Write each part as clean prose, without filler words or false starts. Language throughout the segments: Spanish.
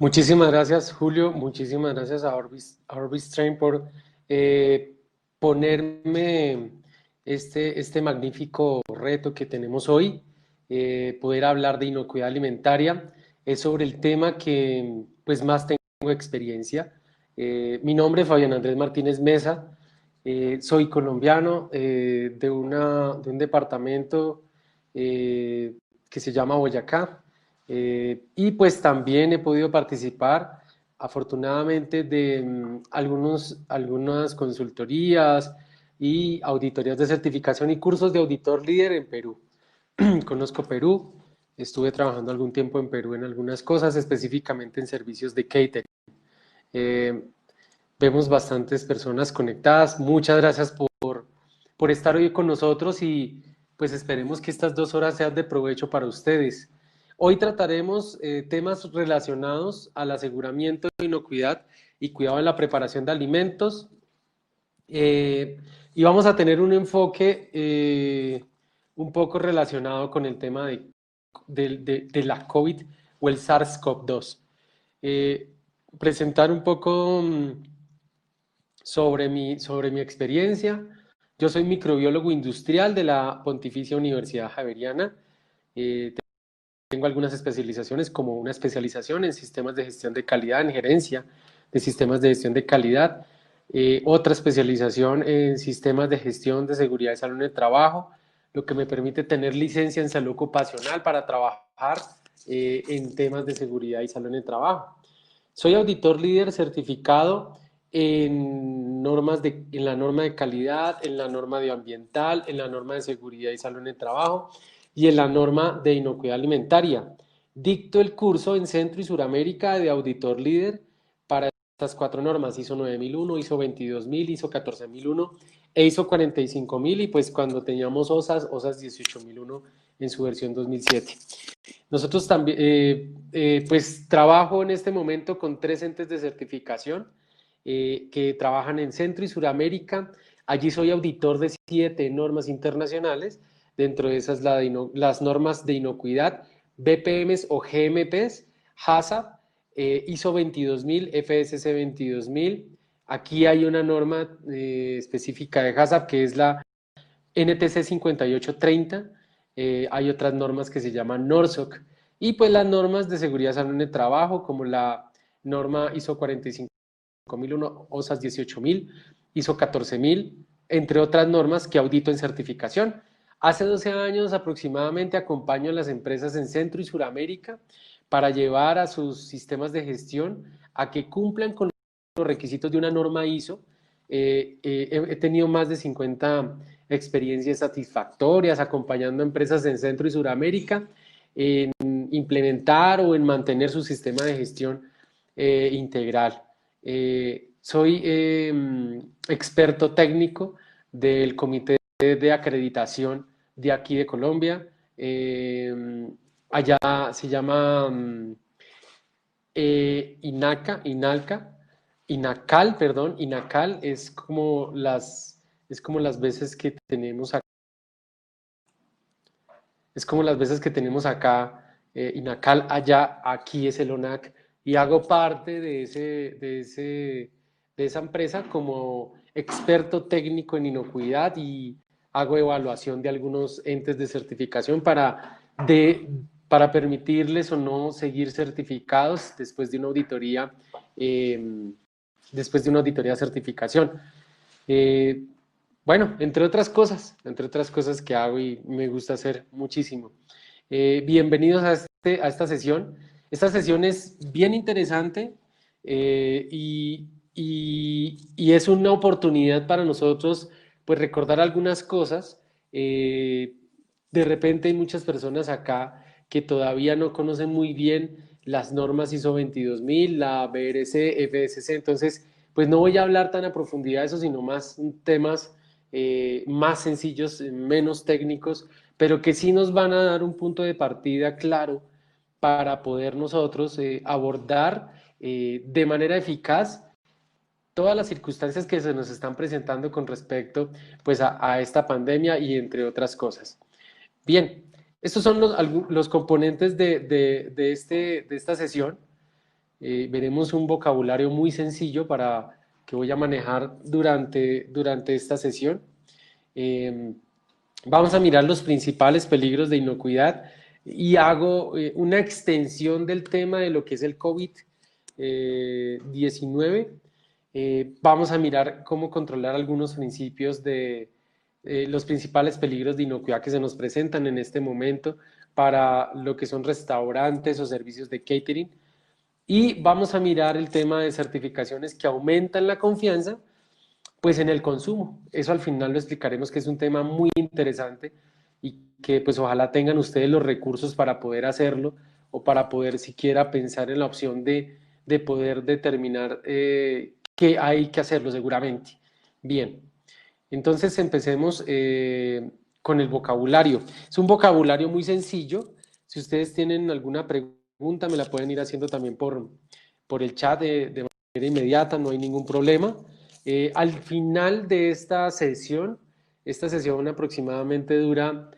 Muchísimas gracias, Julio. Muchísimas gracias a Orbis Train por eh, ponerme este magnífico reto que tenemos hoy, poder hablar de inocuidad alimentaria. Es sobre el tema que pues más tengo experiencia. Mi nombre es Fabián Andrés Martínez Mesa. Soy colombiano de un departamento eh, que se llama Boyacá. Y pues también he podido participar, afortunadamente, de algunas consultorías y auditorías de certificación y cursos de auditor líder en Perú. Conozco Perú, estuve trabajando algún tiempo en Perú en algunas cosas, específicamente en servicios de catering. Eh, Vemos bastantes personas conectadas. Muchas gracias por estar hoy con nosotros y pues esperemos que estas 2 horas sean de provecho para ustedes. Hoy trataremos temas relacionados al aseguramiento de inocuidad y cuidado en la preparación de alimentos, eh, y vamos a tener un enfoque un poco relacionado con el tema de la COVID o el SARS-CoV-2. Eh, Presentar un poco sobre mi experiencia. Yo soy microbiólogo industrial de la Pontificia Universidad Javeriana. Eh, Tengo algunas especializaciones, como una especialización en sistemas de gestión de calidad, en gerencia de sistemas de gestión de calidad, otra especialización en sistemas de gestión de seguridad y salud en el trabajo, lo que me permite tener licencia en salud ocupacional para trabajar en temas de seguridad y salud en el trabajo. Soy auditor líder certificado en la norma de calidad, en la norma de ambiental, en la norma de seguridad y salud en el trabajo y en la norma de inocuidad alimentaria. Dicto el curso en Centro y Suramérica de auditor líder para estas 4 normas: ISO 9001, ISO 22000, ISO 14001 e ISO 45000, y pues cuando teníamos OSAS 18001 en su versión 2007. Nosotros también, pues trabajo en este momento con 3 entes de certificación que trabajan en Centro y Suramérica. Allí soy auditor de 7 normas internacionales. Dentro de esas, las normas de inocuidad, BPMs o GMPs, HACCP, ISO 22000, FSC 22000. Aquí hay una norma específica de HACCP que es la NTC 5830. Hay otras normas que se llaman NORSOC, y pues las normas de seguridad salud en el trabajo, como la norma ISO 45001, OSAS 18000, ISO 14000, entre otras normas que audito en certificación. Hace 12 años aproximadamente acompaño a las empresas en Centro y Suramérica para llevar a sus sistemas de gestión a que cumplan con los requisitos de una norma ISO. He tenido más de 50 experiencias satisfactorias acompañando a empresas en Centro y Suramérica en implementar o en mantener su sistema de gestión integral. Soy experto técnico del Comité de Acreditación de aquí de Colombia. Allá se llama INACAL, perdón. INACAL es como las veces que tenemos acá, INACAL allá, aquí es el ONAC, y hago parte de esa empresa como experto técnico en inocuidad, y hago evaluación de algunos entes de certificación para permitirles o no seguir certificados eh, después de una auditoría de certificación. Eh, bueno, entre otras cosas que hago y me gusta hacer muchísimo. Bienvenidos a esta sesión. Esta sesión es bien interesante, y es una oportunidad para nosotros pues recordar algunas cosas. Eh, de repente hay muchas personas acá que todavía no conocen muy bien las normas ISO 22000, la BRC, FSC. Entonces pues no voy a hablar tan a profundidad de eso, sino más temas más sencillos, menos técnicos, pero que sí nos van a dar un punto de partida claro para poder nosotros abordar de manera eficaz todas las circunstancias que se nos están presentando con respecto pues a esta pandemia y entre otras cosas. Bien, estos son los componentes de esta sesión. Veremos un vocabulario muy sencillo que voy a manejar durante esta sesión. Eh, Vamos a mirar los principales peligros de inocuidad y hago una extensión del tema de lo que es el COVID-19. Vamos a mirar cómo controlar algunos principios de los principales peligros de inocuidad que se nos presentan en este momento para lo que son restaurantes o servicios de catering. Y vamos a mirar el tema de certificaciones que aumentan la confianza pues en el consumo. Eso al final lo explicaremos, que es un tema muy interesante y que pues ojalá tengan ustedes los recursos para poder hacerlo o para poder siquiera pensar en la opción de poder determinar que hay que hacerlo seguramente. Bien, entonces empecemos con el vocabulario. Es un vocabulario muy sencillo. Si ustedes tienen alguna pregunta, me la pueden ir haciendo también por el chat de manera inmediata, no hay ningún problema. Al final de esta sesión aproximadamente dura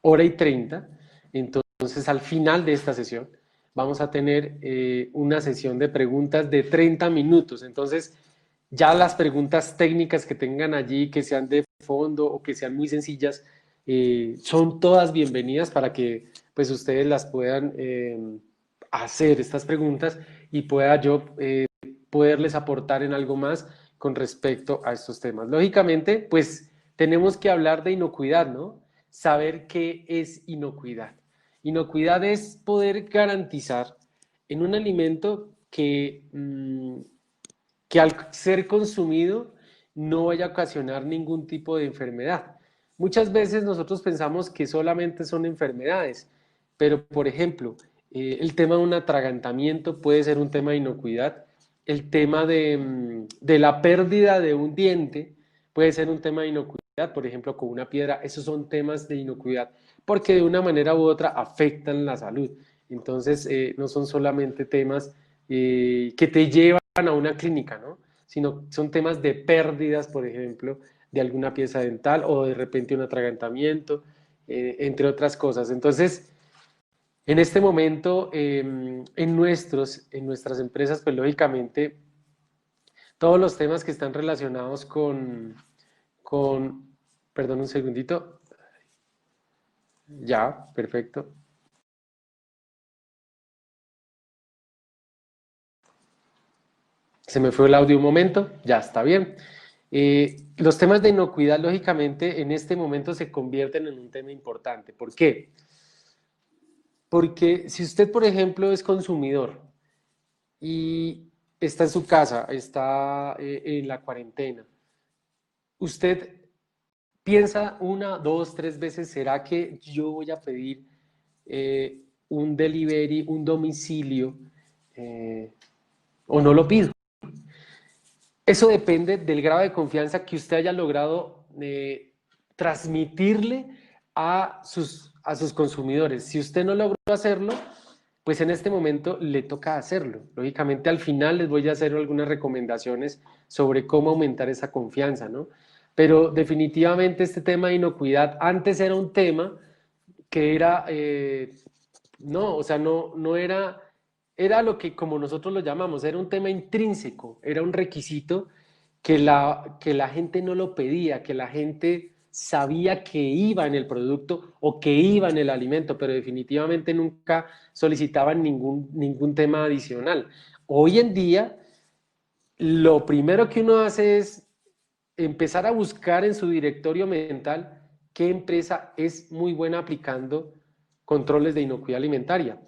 hora y 30. Entonces, al final de esta sesión, vamos a tener una sesión de preguntas de 30 minutos. Entonces, ya las preguntas técnicas que tengan allí, que sean de fondo o que sean muy sencillas, son todas bienvenidas para que pues ustedes las puedan hacer estas preguntas y pueda yo poderles aportar en algo más con respecto a estos temas. Lógicamente, pues tenemos que hablar de inocuidad, ¿no? Saber qué es inocuidad. Inocuidad es poder garantizar en un alimento que al ser consumido no vaya a ocasionar ningún tipo de enfermedad. Muchas veces nosotros pensamos que solamente son enfermedades, pero por ejemplo, el tema de un atragantamiento puede ser un tema de inocuidad, el tema de la pérdida de un diente puede ser un tema de inocuidad, por ejemplo, con una piedra, esos son temas de inocuidad, porque de una manera u otra afectan la salud. Entonces, no son solamente temas que te llevan a una clínica, ¿no? Sino son temas de pérdidas, por ejemplo, de alguna pieza dental o de repente un atragantamiento, entre otras cosas. Entonces, en este momento, en nuestras empresas, pues lógicamente, todos los temas que están relacionados con, perdón un segundito, ya, perfecto. Se me fue el audio un momento, ya está bien. Los temas de inocuidad, lógicamente, en este momento se convierten en un tema importante. ¿Por qué? Porque si usted, por ejemplo, es consumidor y está en su casa, está en la cuarentena, usted piensa una, dos, tres veces, ¿será que yo voy a pedir un delivery, un domicilio, eh, o no lo pido? Eso depende del grado de confianza que usted haya logrado transmitirle a sus consumidores. Si usted no logró hacerlo, pues en este momento le toca hacerlo. Lógicamente, al final les voy a hacer algunas recomendaciones sobre cómo aumentar esa confianza, ¿no? Pero definitivamente este tema de inocuidad antes era un tema que era, no, o sea, no era, era lo que como nosotros lo llamamos, era un tema intrínseco, era un requisito que la gente no lo pedía, que la gente sabía que iba en el producto o que iba en el alimento, pero definitivamente nunca solicitaban ningún tema adicional. Hoy en día, lo primero que uno hace es empezar a buscar en su directorio mental qué empresa es muy buena aplicando controles de inocuidad alimentaria.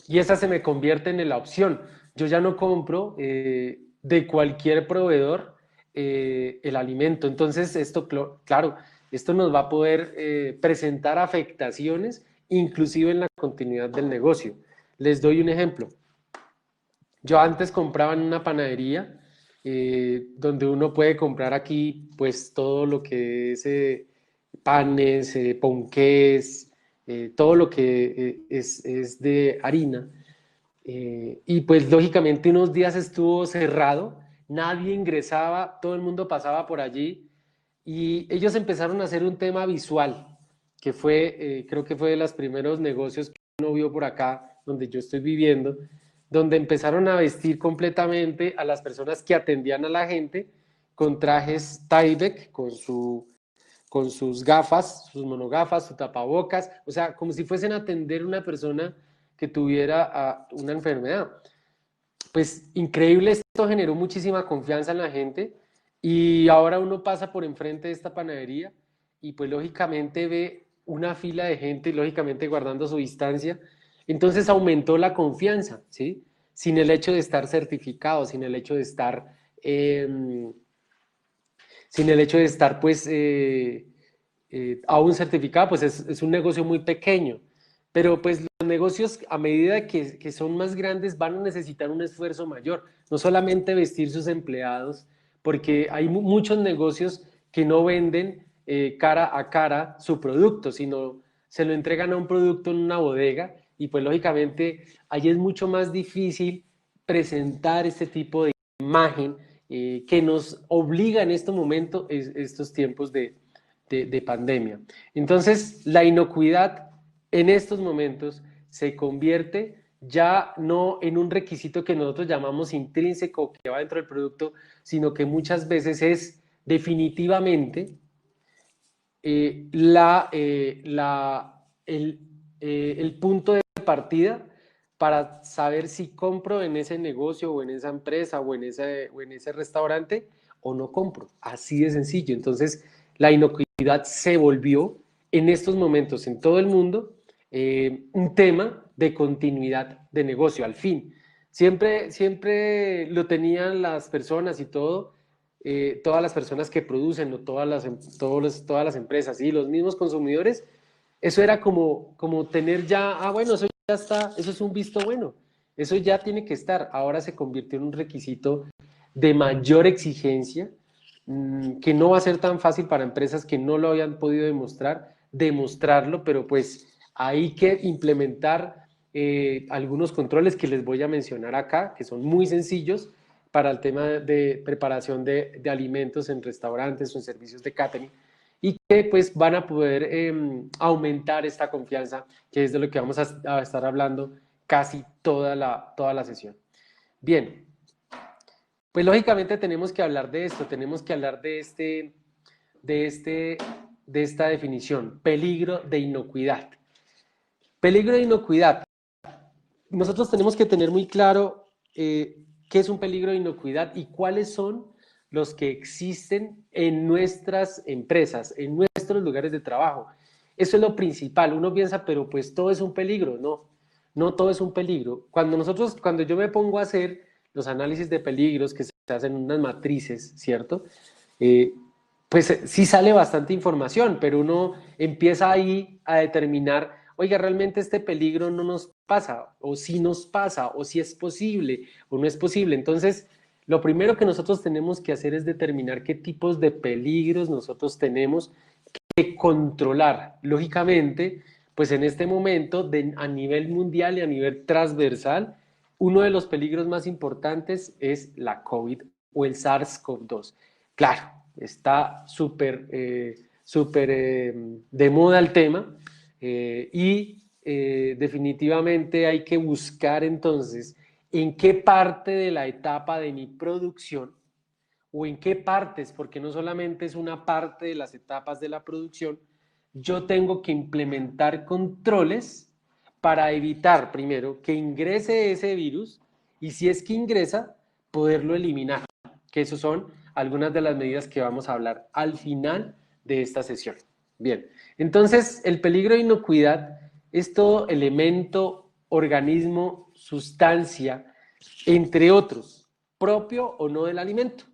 Y esa se me convierte en la opción. Yo ya no compro de cualquier proveedor el alimento. Entonces, esto, claro, esto nos va a poder presentar afectaciones, inclusive en la continuidad del negocio. Les doy un ejemplo. Yo antes compraba en una panadería donde uno puede comprar aquí pues todo lo que es panes, ponqués, todo lo que es de harina. Y pues lógicamente unos días estuvo cerrado, nadie ingresaba, todo el mundo pasaba por allí y ellos empezaron a hacer un tema visual, que fue, creo que fue de los primeros negocios que uno vio por acá donde yo estoy viviendo, donde empezaron a vestir completamente a las personas que atendían a la gente con trajes Tyvek, con sus gafas, sus monogafas, su tapabocas, o sea, como si fuesen a atender a una persona que tuviera una enfermedad. Pues increíble, esto generó muchísima confianza en la gente y ahora uno pasa por enfrente de esta panadería y pues lógicamente ve una fila de gente, lógicamente guardando su distancia, entonces aumentó la confianza, ¿sí? Sin el hecho de estar certificado, sin el hecho de estar, sin el hecho de estar pues aún certificado, pues es un negocio muy pequeño, pero pues los negocios a medida que son más grandes van a necesitar un esfuerzo mayor, no solamente vestir sus empleados, porque hay muchos negocios que no venden cara a cara su producto, sino se lo entregan a un producto en una bodega y pues lógicamente ahí es mucho más difícil presentar este tipo de imagen que nos obliga en este momento, estos tiempos de pandemia. Entonces, la inocuidad en estos momentos se convierte ya no en un requisito que nosotros llamamos intrínseco que va dentro del producto, sino que muchas veces es definitivamente el punto de partida para saber si compro en ese negocio o en esa empresa o en ese restaurante o no compro. Así de sencillo. Entonces, la inocuidad se volvió en estos momentos en todo el mundo un tema de continuidad de negocio, al fin. Siempre lo tenían las personas y todo, todas las personas que producen o todas las empresas y los mismos consumidores, eso era como tener ya, bueno, eso ya está, eso es un visto bueno, eso ya tiene que estar. Ahora se convirtió en un requisito de mayor exigencia, que no va a ser tan fácil para empresas que no lo habían podido demostrarlo, pero pues hay que implementar algunos controles que les voy a mencionar acá, que son muy sencillos para el tema de preparación de alimentos en restaurantes o en servicios de catering y que pues van a poder aumentar esta confianza, que es de lo que vamos a estar hablando casi toda la sesión. Bien, pues lógicamente tenemos que hablar de esto, tenemos que hablar de, este, de esta definición, peligro de inocuidad. Peligro de inocuidad. Nosotros tenemos que tener muy claro qué es un peligro de inocuidad y cuáles son los que existen en nuestras empresas, en nuestros lugares de trabajo. Eso es lo principal. Uno piensa, pero pues todo es un peligro. No, no todo es un peligro. Cuando yo me pongo a hacer los análisis de peligros que se hacen en unas matrices, ¿cierto? Eh, pues sí sale bastante información, pero uno empieza ahí a determinar, oiga, realmente este peligro no nos pasa, o sí nos pasa, o si es posible, o no es posible. Entonces, lo primero que nosotros tenemos que hacer es determinar qué tipos de peligros nosotros tenemos que controlar. Lógicamente, pues en este momento, a nivel mundial y a nivel transversal, uno de los peligros más importantes es la COVID o el SARS-CoV-2. Claro, está súper de moda el tema y definitivamente hay que buscar entonces en qué parte de la etapa de mi producción o en qué partes, porque no solamente es una parte de las etapas de la producción, yo tengo que implementar controles para evitar, primero, que ingrese ese virus y si es que ingresa, poderlo eliminar, que eso son algunas de las medidas que vamos a hablar al final de esta sesión. Bien, entonces el peligro de inocuidad es todo elemento, organismo, sustancia, entre otros, propio o no del alimento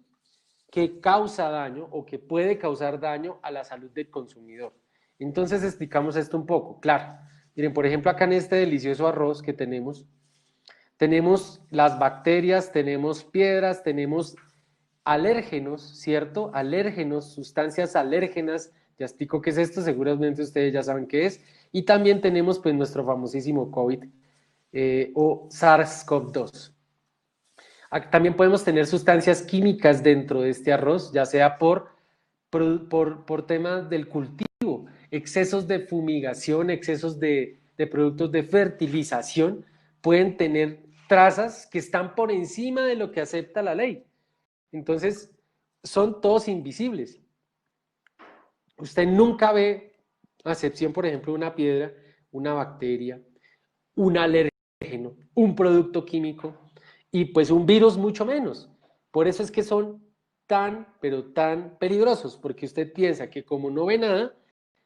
que causa daño o que puede causar daño a la salud del consumidor. Entonces explicamos esto un poco. Claro, miren, por ejemplo, acá en este delicioso arroz que tenemos las bacterias, tenemos piedras, tenemos alérgenos, ¿cierto? Alérgenos, sustancias alérgenas. Ya explico qué es esto, seguramente ustedes ya saben qué es. Y también tenemos pues nuestro famosísimo COVID o SARS-CoV-2. También podemos tener sustancias químicas dentro de este arroz, ya sea por temas del cultivo, excesos de fumigación, excesos de productos de fertilización, pueden tener trazas que están por encima de lo que acepta la ley. Entonces, son todos invisibles. Usted nunca ve, a excepción, por ejemplo, de una piedra, una bacteria, un alérgeno, un producto químico y pues un virus mucho menos. Por eso es que son tan, pero tan peligrosos, porque usted piensa que como no ve nada,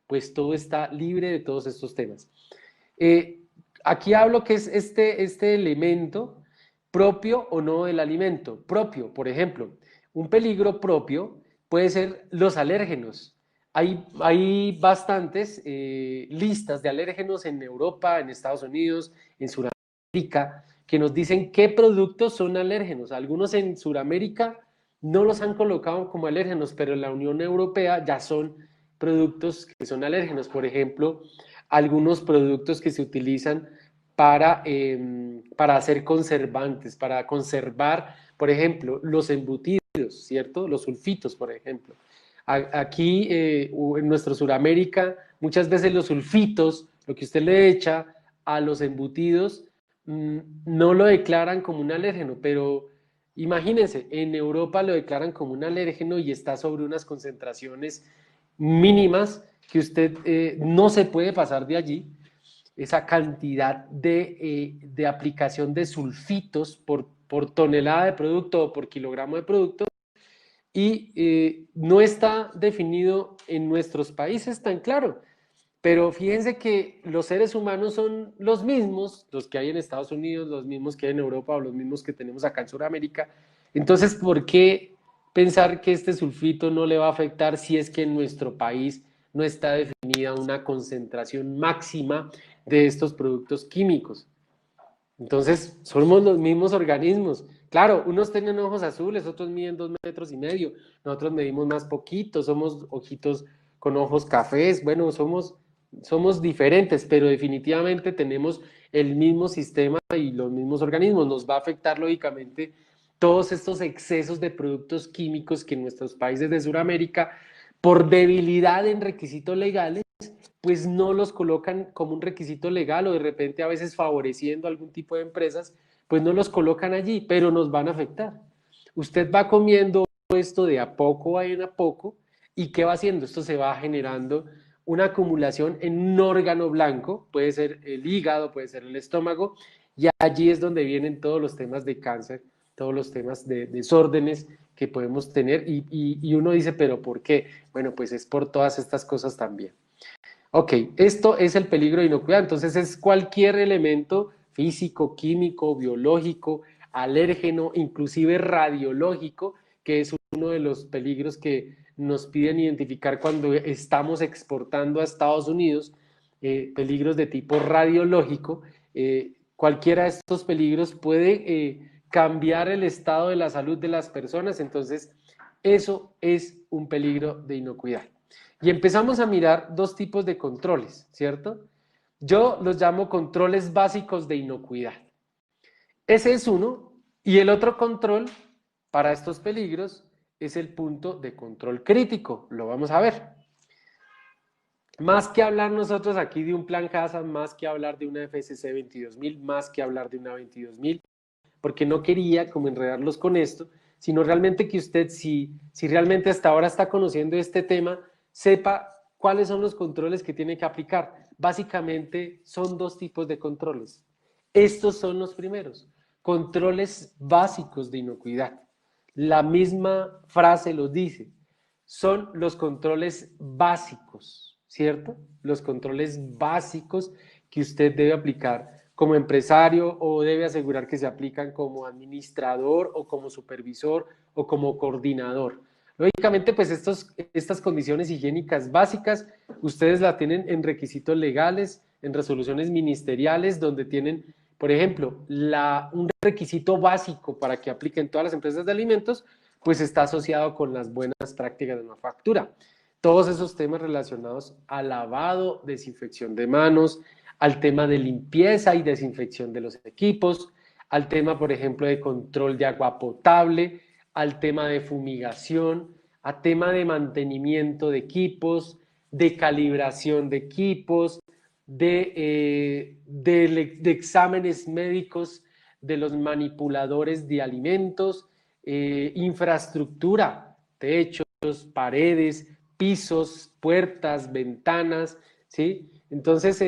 pues todo está libre de todos estos temas. Aquí hablo que es este elemento propio o no del alimento. Propio, por ejemplo, un peligro propio puede ser los alérgenos. Hay bastantes listas de alérgenos en Europa, en Estados Unidos, en Sudamérica, que nos dicen qué productos son alérgenos. Algunos en Sudamérica no los han colocado como alérgenos, pero en la Unión Europea ya son productos que son alérgenos. Por ejemplo, algunos productos que se utilizan para hacer conservantes, para conservar, por ejemplo, los embutidos, ¿cierto? Los sulfitos, por ejemplo. Aquí en nuestro Sudamérica, muchas veces los sulfitos, lo que usted le echa a los embutidos, no lo declaran como un alérgeno, pero imagínense, en Europa lo declaran como un alérgeno y está sobre unas concentraciones mínimas que usted no se puede pasar de allí, esa cantidad de aplicación de sulfitos por tonelada de producto o por kilogramo de producto, y no está definido en nuestros países tan claro. Pero fíjense que los seres humanos son los mismos, los que hay en Estados Unidos, los mismos que hay en Europa o los mismos que tenemos acá en Sudamérica. Entonces, ¿por qué pensar que este sulfito no le va a afectar si es que en nuestro país no está definida una concentración máxima de estos productos químicos? Entonces, somos los mismos organismos. Claro, unos tienen ojos azules, otros miden 2,5 metros, nosotros medimos más poquito, somos ojitos con ojos cafés, bueno, somos diferentes, pero definitivamente tenemos el mismo sistema y los mismos organismos. Nos va a afectar lógicamente todos estos excesos de productos químicos que en nuestros países de Sudamérica, por debilidad en requisitos legales, pues no los colocan como un requisito legal, o de repente a veces favoreciendo algún tipo de empresas, pues no los colocan allí, pero nos van a afectar. Usted va comiendo esto de a poco a poco, y ¿qué va haciendo? Esto se va generando una acumulación en un órgano blanco, puede ser el hígado, puede ser el estómago, y allí es donde vienen todos los temas de cáncer, todos los temas de desórdenes que podemos tener, y uno dice, ¿pero por qué? Bueno, pues es por todas estas cosas también. Ok, esto es el peligro de inocuidad. Entonces es cualquier elemento físico, químico, biológico, alérgeno, inclusive radiológico, que es uno de los peligros que nos piden identificar cuando estamos exportando a Estados Unidos, peligros de tipo radiológico. Cualquiera de estos peligros puede cambiar el estado de la salud de las personas. Entonces, eso es un peligro de inocuidad. Y empezamos a mirar dos tipos de controles, ¿cierto? Yo los llamo controles básicos de inocuidad. Ese es uno, y el otro control para estos peligros es el punto de control crítico. Lo vamos a ver. Más que hablar nosotros aquí de un plan Hazard, más que hablar de una FCC 22000, más que hablar de una 22000, porque no quería como enredarlos con esto, sino realmente que usted, si realmente hasta ahora está conociendo este tema, sepa cuáles son los controles que tiene que aplicar. Básicamente son dos tipos de controles. Estos son los primeros, controles básicos de inocuidad. La misma frase los dice, son los controles básicos, ¿cierto? Los controles básicos que usted debe aplicar como empresario, o debe asegurar que se aplican como administrador o como supervisor o como coordinador. Lógicamente, pues estas condiciones higiénicas básicas, ustedes las tienen en requisitos legales, en resoluciones ministeriales, donde tienen, por ejemplo, un requisito básico para que apliquen todas las empresas de alimentos, pues está asociado con las buenas prácticas de manufactura. Todos esos temas relacionados al lavado, desinfección de manos, al tema de limpieza y desinfección de los equipos, al tema, por ejemplo, de control de agua potable, al tema de fumigación, a tema de mantenimiento de equipos, de calibración de equipos, de exámenes médicos de los manipuladores de alimentos, infraestructura, techos, paredes, pisos, puertas, ventanas, ¿sí? Entonces,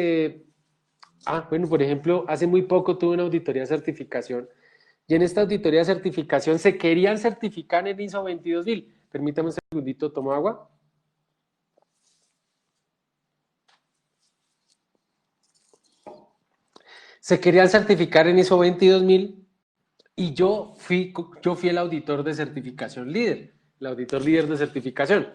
bueno, por ejemplo, hace muy poco tuve una auditoría de certificación y en esta auditoría de certificación se querían certificar en ISO 22000. Permítame un segundito, tomo agua. Se querían certificar en ISO 22000 y yo fui el auditor de certificación líder, el auditor líder de certificación.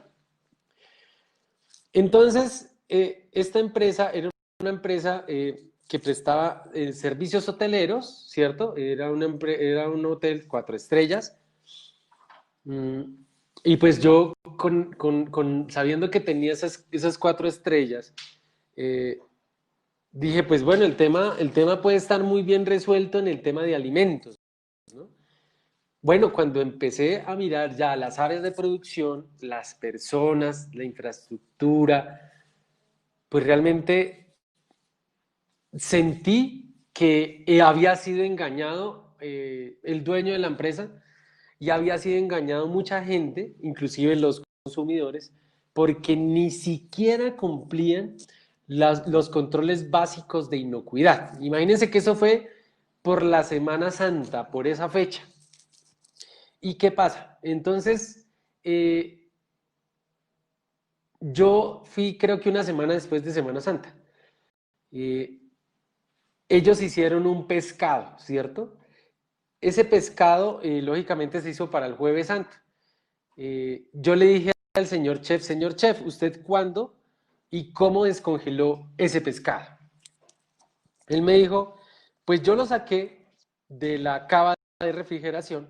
Entonces, esta empresa era una empresa que prestaba servicios hoteleros, ¿cierto? Era un hotel 4 estrellas. Mm, y pues yo, sabiendo que tenía esas 4 estrellas, eh, dije, pues bueno, el tema puede estar muy bien resuelto en el tema de alimentos, ¿no? Bueno, cuando empecé a mirar ya las áreas de producción, las personas, la infraestructura, pues realmente sentí que había sido engañado el dueño de la empresa y había sido engañado mucha gente, inclusive los consumidores, porque ni siquiera cumplían los controles básicos de inocuidad. Imagínense que eso fue por la Semana Santa, por esa fecha. ¿Y qué pasa? Entonces, yo fui creo que una semana después de Semana Santa. Eh, Ellos hicieron un pescado, ¿cierto? Ese pescado, lógicamente, se hizo para el Jueves Santo. Yo le dije al señor chef, ¿usted cuándo y cómo descongeló ese pescado? Él me dijo, pues yo lo saqué de la cava de refrigeración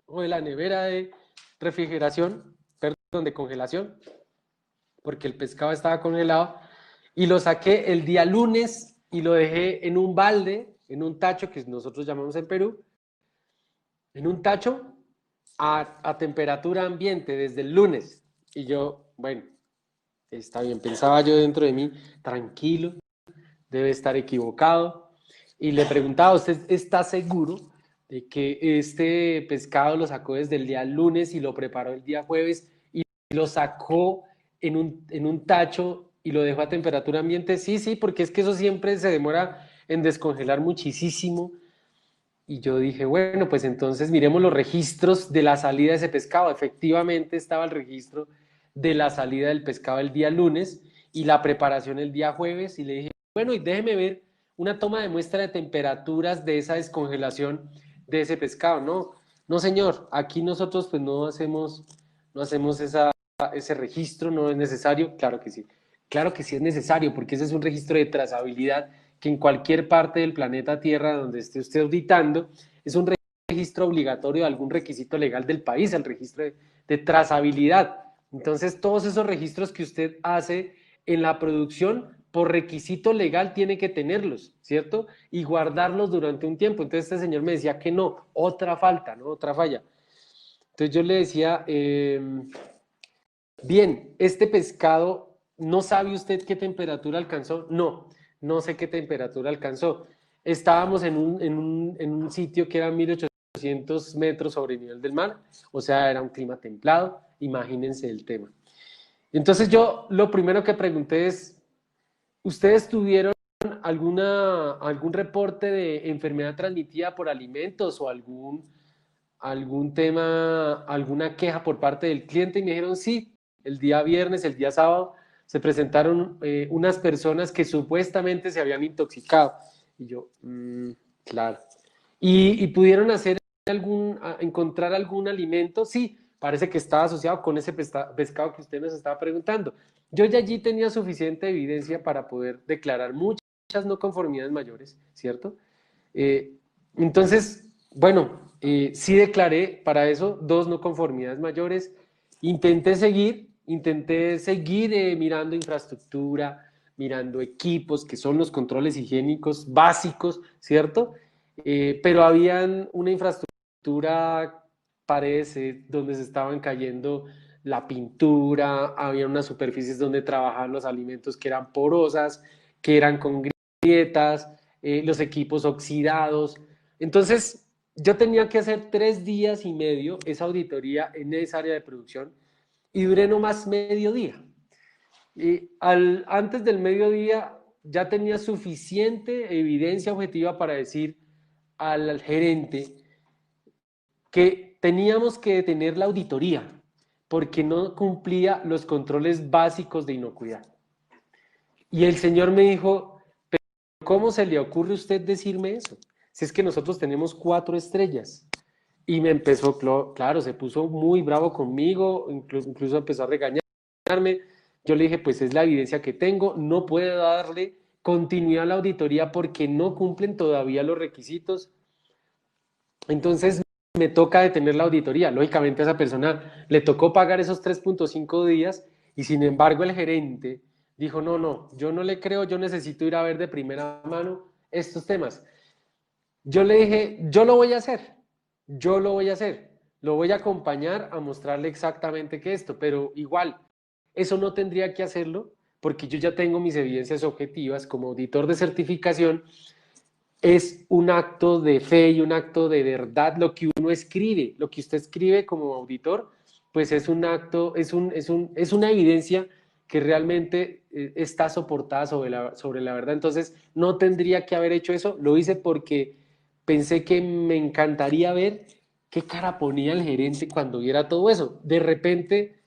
o de la nevera de refrigeración, perdón, de congelación, porque el pescado estaba congelado, y lo saqué el día lunes y lo dejé en un balde, en un tacho que nosotros llamamos en Perú, en un tacho a temperatura ambiente desde el lunes. Y yo, bueno, está bien, pensaba yo dentro de mí, tranquilo, debe estar equivocado. Y le preguntaba, ¿usted está seguro de que este pescado lo sacó desde el día lunes y lo preparó el día jueves y lo sacó en un tacho y lo dejó a temperatura ambiente? Sí, sí, porque es que eso siempre se demora en descongelar muchísimo. Y yo dije, bueno, pues entonces miremos los registros de la salida de ese pescado. Efectivamente estaba el registro de la salida del pescado el día lunes y la preparación el día jueves. Y le dije, bueno, y déjeme ver una toma de muestra de temperaturas de esa descongelación de ese pescado. No, no señor, aquí nosotros pues no hacemos ese registro, no es necesario. Claro que sí es necesario, porque ese es un registro de trazabilidad que en cualquier parte del planeta Tierra donde esté usted auditando, es un registro obligatorio de algún requisito legal del país, el registro de trazabilidad. Entonces, todos esos registros que usted hace en la producción, por requisito legal, tiene que tenerlos, ¿cierto? Y guardarlos durante un tiempo. Entonces, este señor me decía que no, otra falta, ¿no? Otra falla. Entonces, yo le decía, bien, este pescado, ¿no sabe usted qué temperatura alcanzó? No, no sé qué temperatura alcanzó. Estábamos en un sitio que era 1800 metros sobre el nivel del mar, o sea, era un clima templado, imagínense el tema. Entonces yo lo primero que pregunté es, ¿ustedes tuvieron algún reporte de enfermedad transmitida por alimentos o algún tema, alguna queja por parte del cliente? Y me dijeron, sí, el día viernes, el día sábado, se presentaron unas personas que supuestamente se habían intoxicado. Y yo, claro. ¿Y pudieron encontrar algún alimento? Sí, parece que estaba asociado con ese pescado que usted nos estaba preguntando. Yo ya allí tenía suficiente evidencia para poder declarar muchas no conformidades mayores, ¿cierto? Eh, entonces, bueno, sí declaré para eso 2 no conformidades mayores. Intenté seguir mirando infraestructura, mirando equipos, que son los controles higiénicos básicos, ¿cierto? Pero habían una infraestructura, paredes donde se estaban cayendo la pintura, había unas superficies donde trabajaban los alimentos que eran porosas, que eran con grietas, los equipos oxidados. Entonces, yo tenía que hacer 3 días y medio esa auditoría en esa área de producción y duré nomás medio día. Y antes del mediodía ya tenía suficiente evidencia objetiva para decir al gerente que teníamos que detener la auditoría porque no cumplía los controles básicos de inocuidad. Y el señor me dijo, pero ¿cómo se le ocurre a usted decirme eso? Si es que nosotros tenemos 4 estrellas. Y me empezó, claro, se puso muy bravo conmigo, incluso empezó a regañarme. Yo le dije, pues es la evidencia que tengo, no puedo darle continuidad a la auditoría porque no cumplen todavía los requisitos. Entonces me toca detener la auditoría. Lógicamente a esa persona le tocó pagar esos 3.5 días y sin embargo el gerente dijo, no, no, yo no le creo, yo necesito ir a ver de primera mano estos temas. Yo le dije, yo lo voy a hacer, yo lo voy a hacer, lo voy a acompañar a mostrarle exactamente qué es esto, pero igual, eso no tendría que hacerlo porque yo ya tengo mis evidencias objetivas como auditor de certificación. Es un acto de fe y un acto de verdad lo que uno escribe, lo que usted escribe como auditor, pues es un acto, es una evidencia que realmente está soportada sobre la verdad. Entonces, no tendría que haber hecho eso, lo hice porque pensé que me encantaría ver qué cara ponía el gerente cuando viera todo eso. De repente,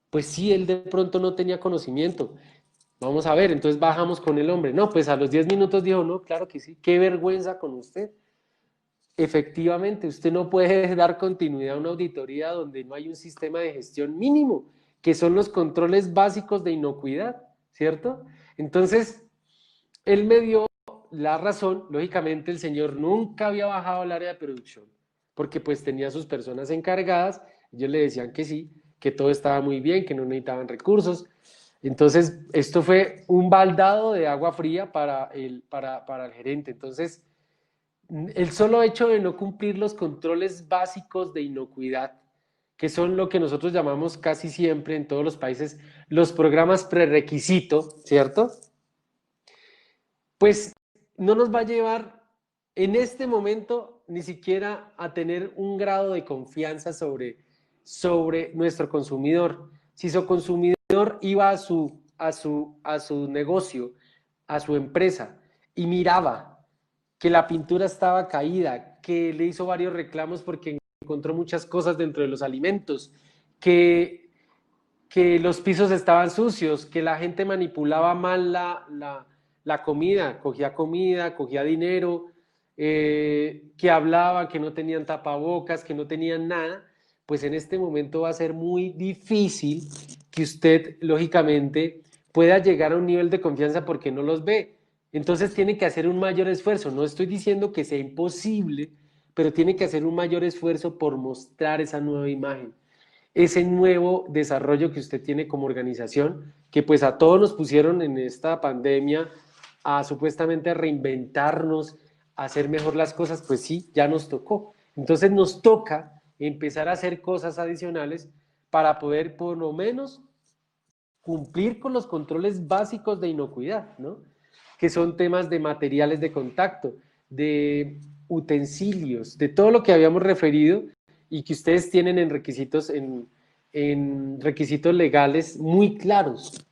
pues sí, él de pronto no tenía conocimiento. Vamos a ver, entonces bajamos con el hombre. No, pues a los 10 minutos dijo, no, claro que sí, qué vergüenza con usted. Efectivamente, usted no puede dar continuidad a una auditoría donde no hay un sistema de gestión mínimo, que son los controles básicos de inocuidad, ¿cierto? Entonces, él me dio la razón, lógicamente el señor nunca había bajado al área de producción, porque pues tenía sus personas encargadas, ellos le decían que sí, que todo estaba muy bien, que no necesitaban recursos. Entonces, esto fue un baldado de agua fría para el gerente. Entonces, el solo hecho de no cumplir los controles básicos de inocuidad, que son lo que nosotros llamamos casi siempre en todos los países los programas prerequisito, ¿cierto? Pues no nos va a llevar en este momento ni siquiera a tener un grado de confianza sobre nuestro consumidor. Si su consumidor iba a su negocio, a su empresa, y miraba que la pintura estaba caída, que le hizo varios reclamos porque encontró muchas cosas dentro de los alimentos, que, que los pisos estaban sucios, que la gente manipulaba mal la comida, cogía dinero, que hablaba, que no tenían tapabocas, que no tenían nada, pues en este momento va a ser muy difícil que usted, lógicamente, pueda llegar a un nivel de confianza porque no los ve. Entonces tiene que hacer un mayor esfuerzo. No estoy diciendo que sea imposible, pero tiene que hacer un mayor esfuerzo por mostrar esa nueva imagen, ese nuevo desarrollo que usted tiene como organización, que pues a todos nos pusieron en esta pandemia a supuestamente reinventarnos, a hacer mejor las cosas, pues sí, ya nos tocó. Entonces nos toca empezar a hacer cosas adicionales para poder por lo menos cumplir con los controles básicos de inocuidad, ¿no? Que son temas de materiales de contacto, de utensilios, de todo lo que habíamos referido y que ustedes tienen en requisitos legales muy claros.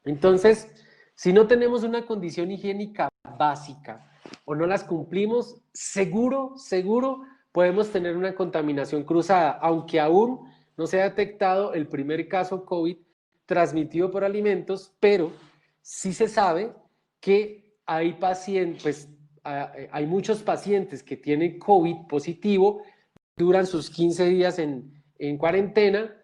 Entonces, si no tenemos una condición higiénica básica o no las cumplimos, seguro podemos tener una contaminación cruzada, aunque aún no se ha detectado el primer caso COVID transmitido por alimentos, pero sí se sabe que hay pacientes, pues, hay muchos pacientes que tienen COVID positivo, duran sus 15 días en cuarentena.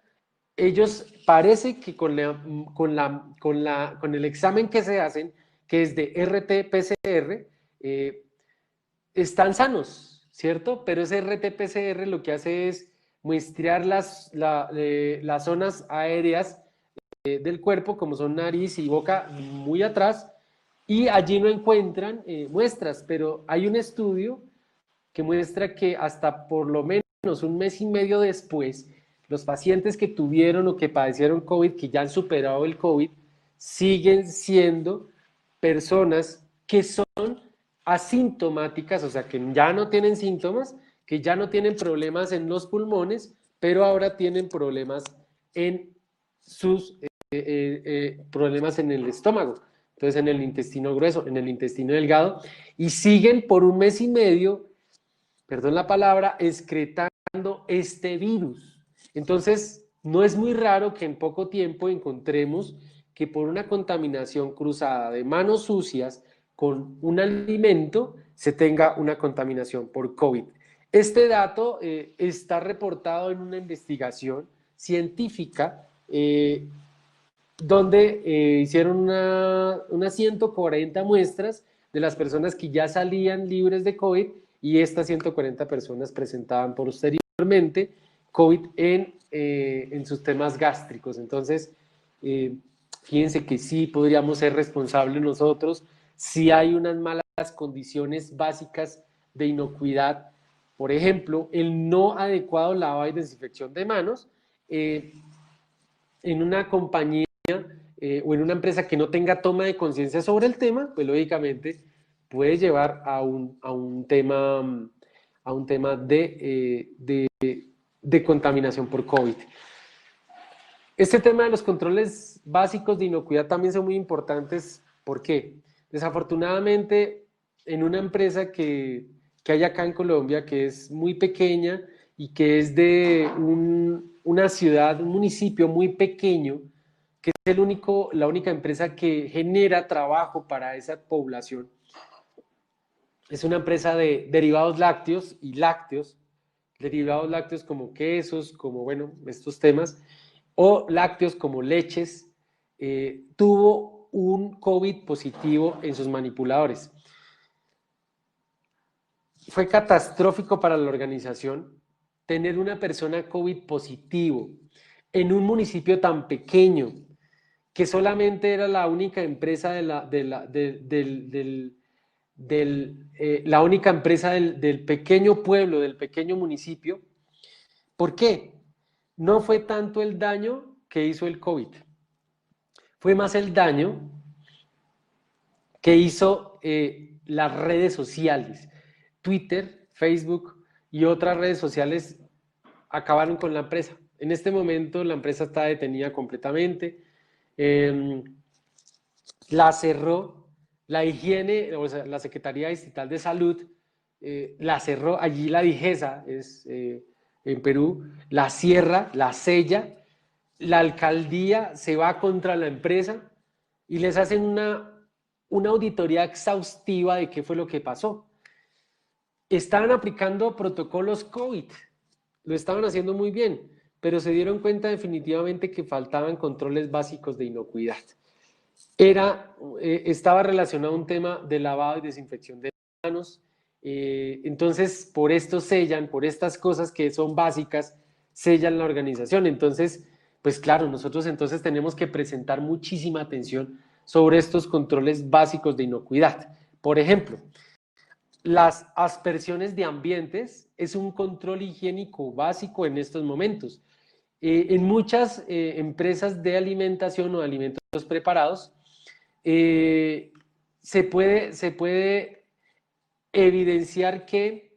Ellos parece que con el examen que se hacen, que es de RT-PCR, están sanos, ¿cierto? Pero ese RT-PCR lo que hace es muestrear las zonas aéreas del cuerpo, como son nariz y boca, muy atrás, y allí no encuentran muestras, pero hay un estudio que muestra que hasta por lo menos un mes y medio después, los pacientes que tuvieron o que padecieron COVID, que ya han superado el COVID, siguen siendo personas que son asintomáticas, o sea, que ya no tienen síntomas, que ya no tienen problemas en los pulmones, pero ahora tienen problemas en sus problemas en el estómago, entonces en el intestino grueso, en el intestino delgado, y siguen por un mes y medio, perdón la palabra, excretando este virus. Entonces, no es muy raro que en poco tiempo encontremos que por una contaminación cruzada de manos sucias con un alimento se tenga una contaminación por COVID. Este dato está reportado en una investigación científica donde hicieron unas 140 muestras de las personas que ya salían libres de COVID y estas 140 personas presentaban posteriormente COVID en sus temas gástricos. Entonces, fíjense que sí podríamos ser responsables nosotros si hay unas malas condiciones básicas de inocuidad. Por ejemplo, el no adecuado lavado y desinfección de manos en una compañía o en una empresa que no tenga toma de conciencia sobre el tema, pues lógicamente puede llevar a un tema de contaminación por COVID. Este tema de los controles básicos de inocuidad también son muy importantes. ¿Por qué? Desafortunadamente, en una empresa que hay acá en Colombia, que es muy pequeña y que es de una ciudad, un municipio muy pequeño, que es la única empresa que genera trabajo para esa población. Es una empresa de derivados lácteos y lácteos, derivados lácteos como quesos, como, bueno, estos temas, o lácteos como leches, tuvo un COVID positivo en sus manipuladores. Fue catastrófico para la organización tener una persona COVID positivo en un municipio tan pequeño, que solamente era la única empresa la única empresa del pequeño pueblo, del pequeño municipio. ¿Por qué? No fue tanto el daño que hizo el COVID, fue más el daño que hizo las redes sociales. Twitter, Facebook y otras redes sociales acabaron con la empresa. En este momento la empresa está detenida completamente. La cerró, la higiene, o sea, la Secretaría Distrital de Salud la cerró, allí la DIGESA es en Perú, la cierra, la sella, la alcaldía se va contra la empresa y les hacen una auditoría exhaustiva de qué fue lo que pasó. Estaban aplicando protocolos COVID, lo estaban haciendo muy bien, pero se dieron cuenta definitivamente que faltaban controles básicos de inocuidad. Estaba relacionado a un tema de lavado y desinfección de manos, entonces por esto sellan, por estas cosas que son básicas, sellan la organización. Entonces, pues claro, nosotros entonces tenemos que presentar muchísima atención sobre estos controles básicos de inocuidad. Por ejemplo, las aspersiones de ambientes es un control higiénico básico en estos momentos. En muchas empresas de alimentación o de alimentos preparados, se puede evidenciar que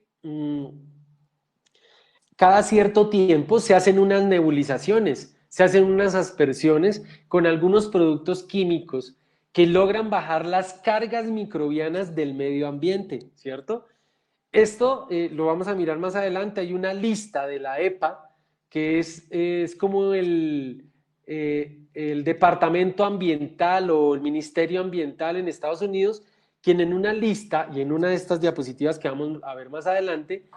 cada cierto tiempo se hacen unas nebulizaciones, se hacen unas aspersiones con algunos productos químicos que logran bajar las cargas microbianas del medio ambiente, ¿cierto? Esto lo vamos a mirar más adelante. Hay una lista de la EPA, que es como el Departamento Ambiental o el Ministerio Ambiental en Estados Unidos, quien en una lista y en una de estas diapositivas que vamos a ver más adelante,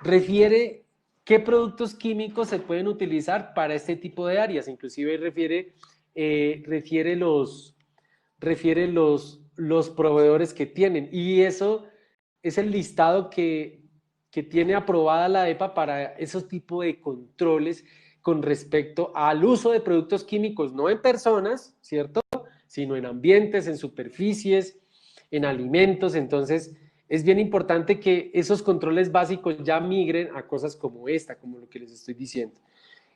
refiere qué productos químicos se pueden utilizar para este tipo de áreas. Inclusive refiere los proveedores que tienen. Y eso es el listado que tiene aprobada la EPA para esos tipos de controles con respecto al uso de productos químicos, no en personas, ¿cierto? Sino en ambientes, en superficies, en alimentos. Entonces, es bien importante que esos controles básicos ya migren a cosas como esta, como lo que les estoy diciendo.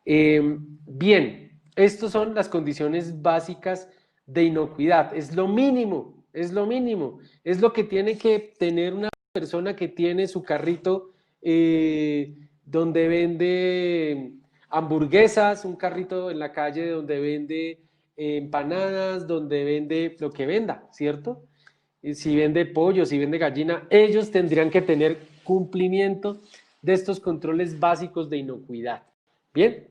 Bien, estas son las condiciones básicas de inocuidad. Es lo mínimo es lo mínimo, es lo que tiene que tener una persona que tiene su carrito donde vende hamburguesas, un carrito en la calle donde vende empanadas, donde vende lo que venda, ¿cierto? Y si vende pollo, si vende gallina, ellos tendrían que tener cumplimiento de estos controles básicos de inocuidad. Bien,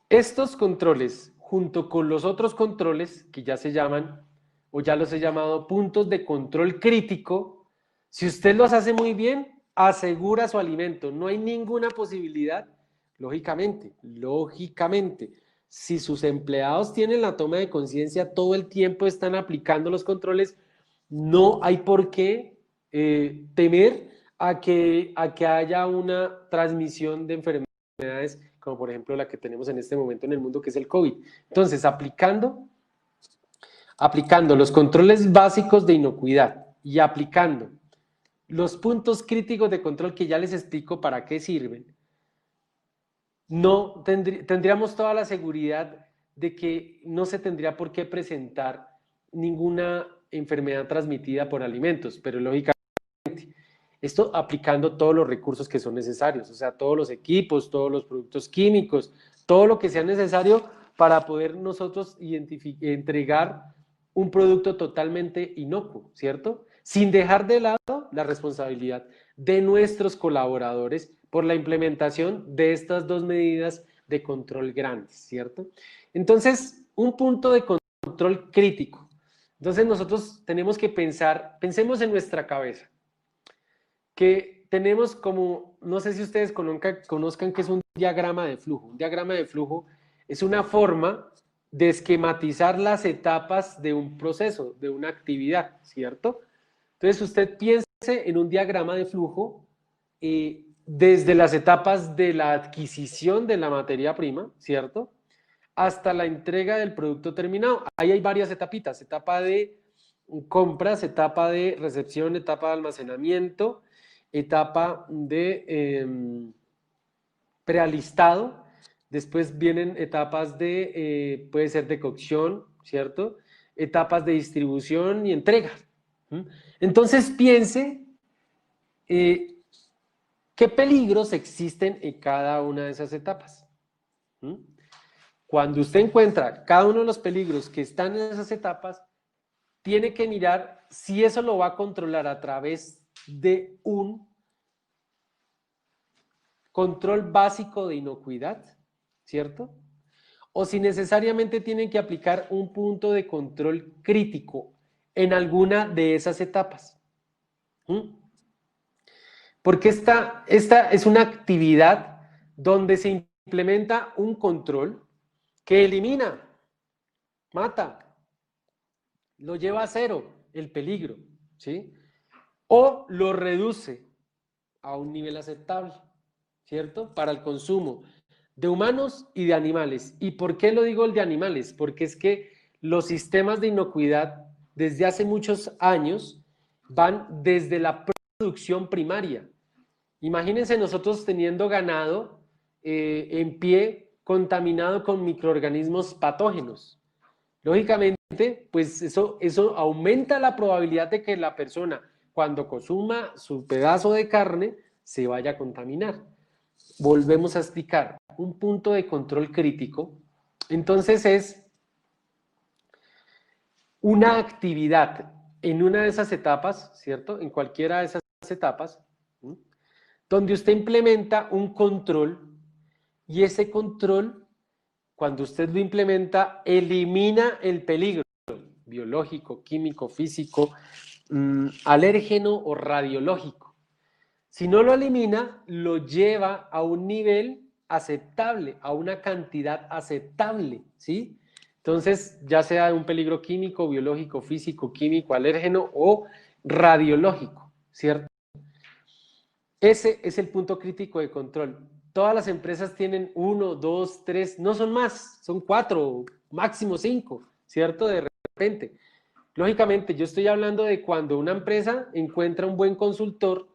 estos controles, junto con los otros controles que ya se llaman, o ya los he llamado puntos de control crítico, si usted los hace muy bien, asegura su alimento. No hay ninguna posibilidad, lógicamente, si sus empleados tienen la toma de conciencia, todo el tiempo están aplicando los controles, no hay por qué temer a que haya una transmisión de enfermedades como por ejemplo la que tenemos en este momento en el mundo, que es el COVID. Entonces, aplicando los controles básicos de inocuidad y aplicando los puntos críticos de control que ya les explico para qué sirven, no tendríamos toda la seguridad de que no se tendría por qué presentar ninguna enfermedad transmitida por alimentos, pero lógicamente esto aplicando todos los recursos que son necesarios, o sea, todos los equipos, todos los productos químicos, todo lo que sea necesario para poder nosotros entregar un producto totalmente inocuo, ¿cierto? Sin dejar de lado la responsabilidad de nuestros colaboradores por la implementación de estas dos medidas de control grandes, ¿cierto? Entonces, un punto de control crítico. Entonces, nosotros tenemos que pensemos en nuestra cabeza que tenemos como, no sé si ustedes conozcan que es un diagrama de flujo. Un diagrama de flujo es una forma de esquematizar las etapas de un proceso, de una actividad, ¿cierto? Entonces usted piense en un diagrama de flujo desde las etapas de la adquisición de la materia prima, ¿cierto? Hasta la entrega del producto terminado. Ahí hay varias etapitas, etapa de compras, etapa de recepción, etapa de almacenamiento, etapa de prealistado, después vienen etapas de, puede ser de cocción, ¿cierto? Etapas de distribución y entrega. Entonces piense qué peligros existen en cada una de esas etapas. Cuando usted encuentra cada uno de los peligros que están en esas etapas, tiene que mirar si eso lo va a controlar a través de un control básico de inocuidad, ¿cierto? O si necesariamente tienen que aplicar un punto de control crítico en alguna de esas etapas. Porque esta es una actividad donde se implementa un control que elimina, mata, lo lleva a cero el peligro, ¿sí? O lo reduce a un nivel aceptable, ¿cierto? Para el consumo de humanos y de animales. ¿Y por qué lo digo el de animales? Porque es que los sistemas de inocuidad desde hace muchos años van desde la producción primaria. Imagínense nosotros teniendo ganado en pie contaminado con microorganismos patógenos. Lógicamente, pues eso aumenta la probabilidad de que la persona, cuando consuma su pedazo de carne, se vaya a contaminar. Volvemos a explicar, un punto de control crítico, entonces es una actividad en una de esas etapas, ¿cierto? En cualquiera de esas etapas, ¿sí? Donde usted implementa un control y ese control, cuando usted lo implementa, elimina el peligro biológico, químico, físico, alérgeno o radiológico. Si no lo elimina, lo lleva a un nivel aceptable, a una cantidad aceptable, ¿sí? Entonces, ya sea un peligro químico, biológico, físico, químico, alérgeno o radiológico, ¿cierto? Ese es el punto crítico de control. Todas las empresas tienen 1, 2, 3, no son más, son 4, máximo 5, ¿cierto? De repente. Lógicamente, yo estoy hablando de cuando una empresa encuentra un buen consultor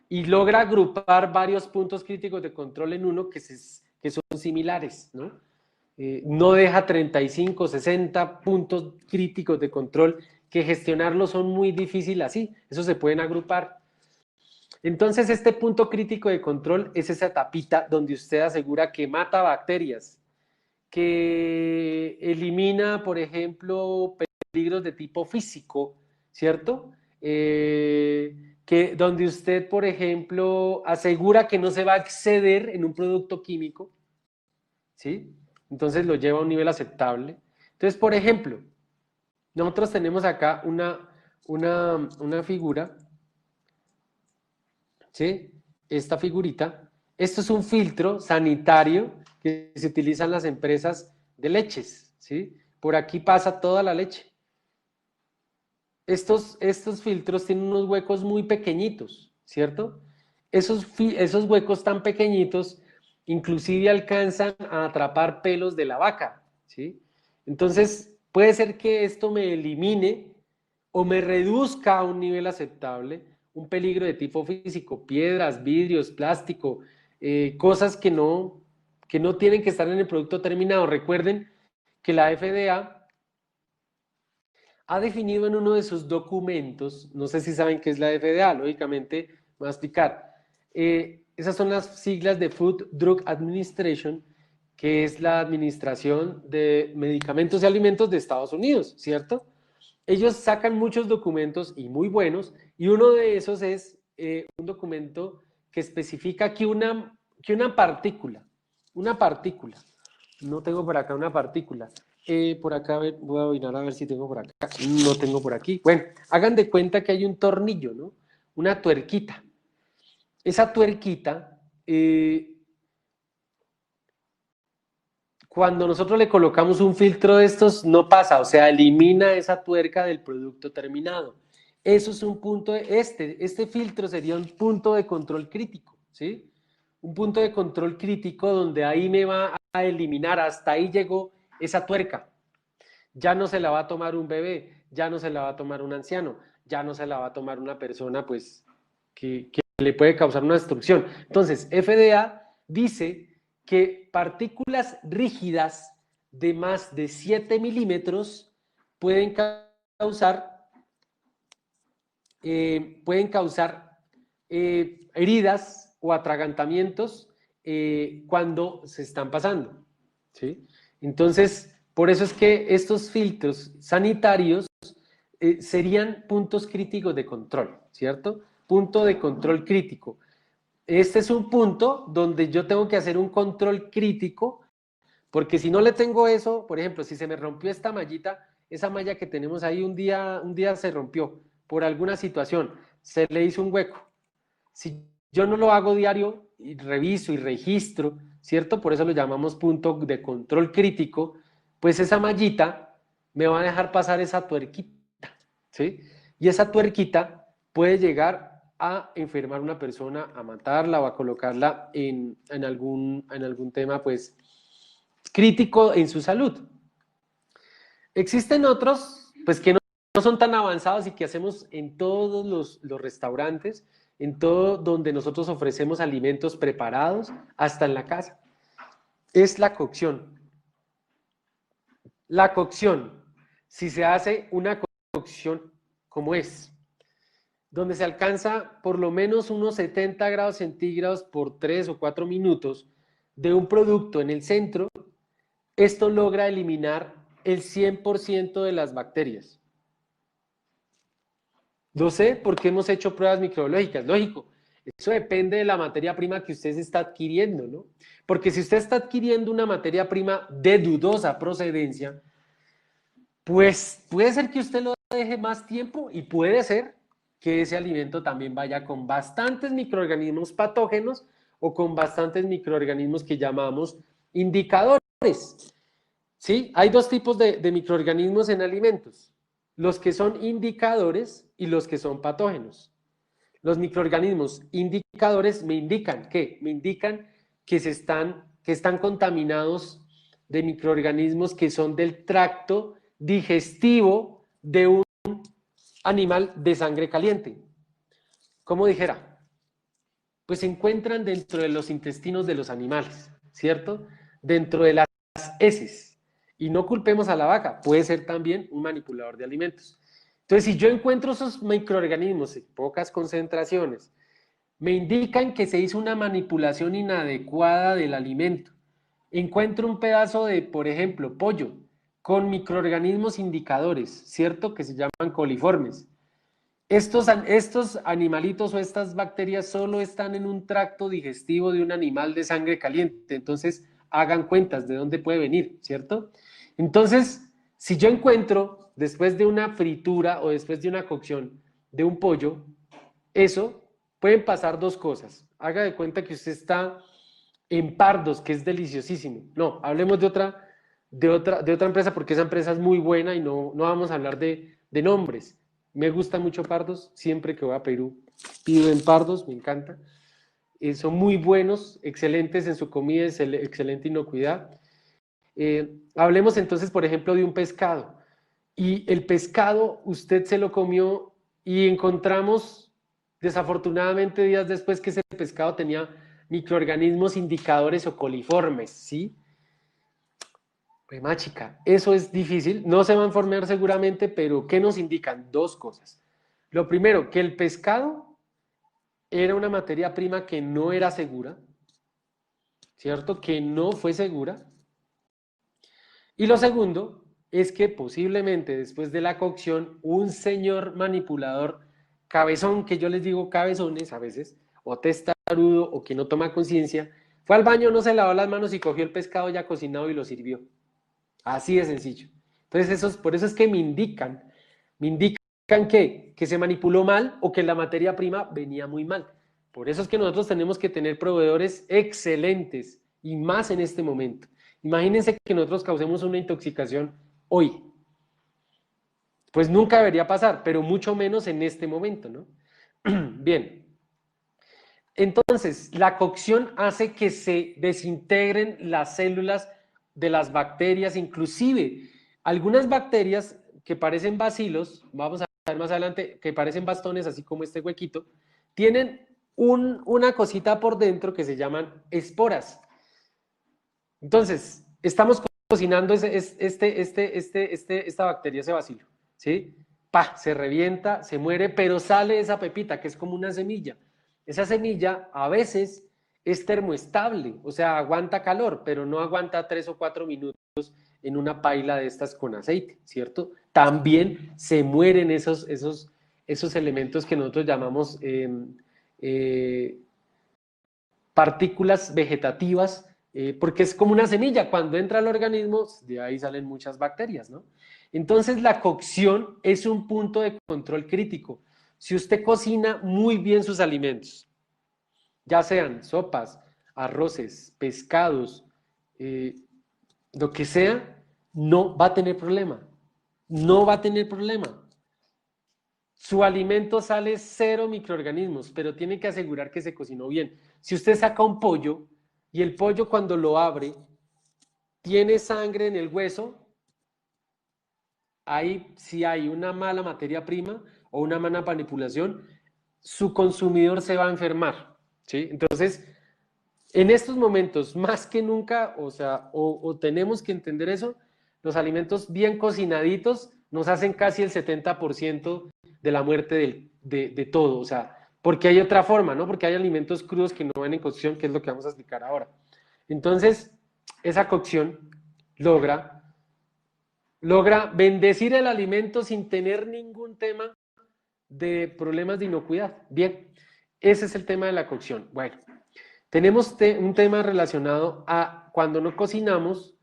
y logra agrupar varios puntos críticos de control en uno que son similares, ¿no? No deja 35, 60 puntos críticos de control que gestionarlo son muy difíciles así, eso se pueden agrupar. Entonces, este punto crítico de control es esa etapita donde usted asegura que mata bacterias, que elimina, por ejemplo, peligros de tipo físico, ¿cierto? Que donde usted, por ejemplo, asegura que no se va a exceder en un producto químico, ¿sí? Entonces lo lleva a un nivel aceptable. Entonces, por ejemplo, nosotros tenemos acá una figura, ¿sí? Esta figurita. Esto es un filtro sanitario que se utiliza en las empresas de leches, ¿sí? Por aquí pasa toda la leche. Estos filtros tienen unos huecos muy pequeñitos, ¿cierto? Esos huecos tan pequeñitos inclusive alcanzan a atrapar pelos de la vaca, ¿sí? Entonces, puede ser que esto me elimine o me reduzca a un nivel aceptable un peligro de tipo físico, piedras, vidrios, plástico, cosas que no tienen que estar en el producto terminado. Recuerden que la FDA ha definido en uno de sus documentos, no sé si saben qué es la FDA, lógicamente voy a explicar. Esas son las siglas de Food Drug Administration, que es la administración de medicamentos y alimentos de Estados Unidos, ¿cierto? Ellos sacan muchos documentos y muy buenos, y uno de esos es un documento que especifica que una partícula, no tengo por acá una partícula, por acá, a ver, voy a mirar a ver si tengo por acá, no tengo por aquí. Bueno, hagan de cuenta que hay un tornillo, ¿no? Una tuerquita. Esa tuerquita, cuando nosotros le colocamos un filtro de estos, no pasa, o sea, elimina esa tuerca del producto terminado. Eso es un punto, este filtro sería un punto de control crítico, ¿sí? Un punto de control crítico donde ahí me va a eliminar, hasta ahí llegó esa tuerca. Ya no se la va a tomar un bebé, ya no se la va a tomar un anciano, ya no se la va a tomar una persona, pues, que le puede causar una destrucción. Entonces, FDA dice que partículas rígidas de más de 7 milímetros pueden causar, heridas o atragantamientos cuando se están pasando, ¿sí? Entonces, por eso es que estos filtros sanitarios serían puntos críticos de control, ¿cierto? Punto de control crítico. Este es un punto donde yo tengo que hacer un control crítico, porque si no le tengo eso, por ejemplo, si se me rompió esta mallita, esa malla que tenemos ahí un día se rompió por alguna situación, se le hizo un hueco. Si yo no lo hago diario y reviso y registro, ¿cierto? Por eso lo llamamos punto de control crítico, pues esa mallita me va a dejar pasar esa tuerquita, ¿sí? Y esa tuerquita puede llegar a enfermar a una persona, a matarla o a colocarla en algún tema, pues, crítico en su salud. Existen otros, pues, que no son tan avanzados y que hacemos en todos los restaurantes, en todo donde nosotros ofrecemos alimentos preparados, hasta en la casa. Es la cocción. La cocción, si se hace una cocción como es, donde se alcanza por lo menos unos 70 grados centígrados por 3 o 4 minutos de un producto en el centro, esto logra eliminar el 100% de las bacterias. Lo sé porque hemos hecho pruebas microbiológicas, lógico. Eso depende de la materia prima que usted se está adquiriendo, ¿no? Porque si usted está adquiriendo una materia prima de dudosa procedencia, pues puede ser que usted lo deje más tiempo y puede ser que ese alimento también vaya con bastantes microorganismos patógenos o con bastantes microorganismos que llamamos indicadores. ¿Sí? Hay dos tipos de microorganismos en alimentos, los que son indicadores y los que son patógenos. Los microorganismos indicadores me indican que están contaminados de microorganismos que son del tracto digestivo de un animal de sangre caliente. Como dijera, pues se encuentran dentro de los intestinos de los animales, ¿cierto? Dentro de las heces. Y no culpemos a la vaca, puede ser también un manipulador de alimentos. Entonces, si yo encuentro esos microorganismos en pocas concentraciones, me indican que se hizo una manipulación inadecuada del alimento. Encuentro un pedazo de, por ejemplo, pollo con microorganismos indicadores, ¿cierto? Que se llaman coliformes. Estos animalitos o estas bacterias solo están en un tracto digestivo de un animal de sangre caliente. Entonces, hagan cuentas de dónde puede venir, ¿cierto? Entonces, si yo encuentro, después de una fritura o después de una cocción de un pollo, eso, pueden pasar dos cosas. Haga de cuenta que usted está en Pardos, que es deliciosísimo. No, hablemos de otra empresa porque esa empresa es muy buena y no vamos a hablar de nombres. Me gusta mucho Pardos, siempre que voy a Perú pido en Pardos, me encanta. Son muy buenos, excelentes en su comida, excelente inocuidad. Hablemos entonces, por ejemplo, de un pescado. Y el pescado usted se lo comió y encontramos, desafortunadamente, días después que ese pescado tenía microorganismos indicadores o coliformes, ¿sí? Pues chica, eso es difícil, no se va a enfermar seguramente, pero ¿qué nos indican? Dos cosas. Lo primero, que el pescado era una materia prima que no era segura, ¿cierto? Que no fue segura. Y lo segundo es que posiblemente después de la cocción, un señor manipulador cabezón, que yo les digo cabezones a veces, o testarudo, o que no toma conciencia, fue al baño, no se lavó las manos y cogió el pescado ya cocinado y lo sirvió. Así de sencillo. Entonces, por eso es que me indican que se manipuló mal o que la materia prima venía muy mal. Por eso es que nosotros tenemos que tener proveedores excelentes y más en este momento. Imagínense que nosotros causemos una intoxicación hoy. Pues nunca debería pasar, pero mucho menos en este momento, ¿no? Bien. Entonces, la cocción hace que se desintegren las células de las bacterias, inclusive algunas bacterias que parecen bacilos, vamos a ver más adelante, que parecen bastones, así como este huequito, tienen una cosita por dentro que se llaman esporas. Entonces, estamos cocinando esta bacteria, ese bacilo, ¿sí? ¡Pah! Se revienta, se muere, pero sale esa pepita, que es como una semilla. Esa semilla a veces es termoestable, o sea, aguanta calor, pero no aguanta 3 o 4 minutos en una paila de estas con aceite, ¿cierto? También se mueren esos elementos que nosotros llamamos eh, partículas vegetativas, porque es como una semilla, cuando entra al organismo, de ahí salen muchas bacterias, ¿no? Entonces la cocción es un punto de control crítico. Si usted cocina muy bien sus alimentos, ya sean sopas, arroces, pescados, eh, lo que sea, no va a tener problema. No va a tener problema. Su alimento sale cero microorganismos, pero tiene que asegurar que se cocinó bien. Si usted saca un pollo y el pollo cuando lo abre tiene sangre en el hueso, ahí si hay una mala materia prima o una mala manipulación, su consumidor se va a enfermar, ¿sí? Entonces, en estos momentos, más que nunca, o sea, o tenemos que entender eso, los alimentos bien cocinaditos nos hacen casi el 70% de la muerte de todo, o sea, porque hay otra forma, ¿no? Porque hay alimentos crudos que no van en cocción, que es lo que vamos a explicar ahora. Entonces, esa cocción logra bendecir el alimento sin tener ningún tema de problemas de inocuidad. Bien, ese es el tema de la cocción. Bueno, tenemos un tema relacionado a cuando no cocinamos,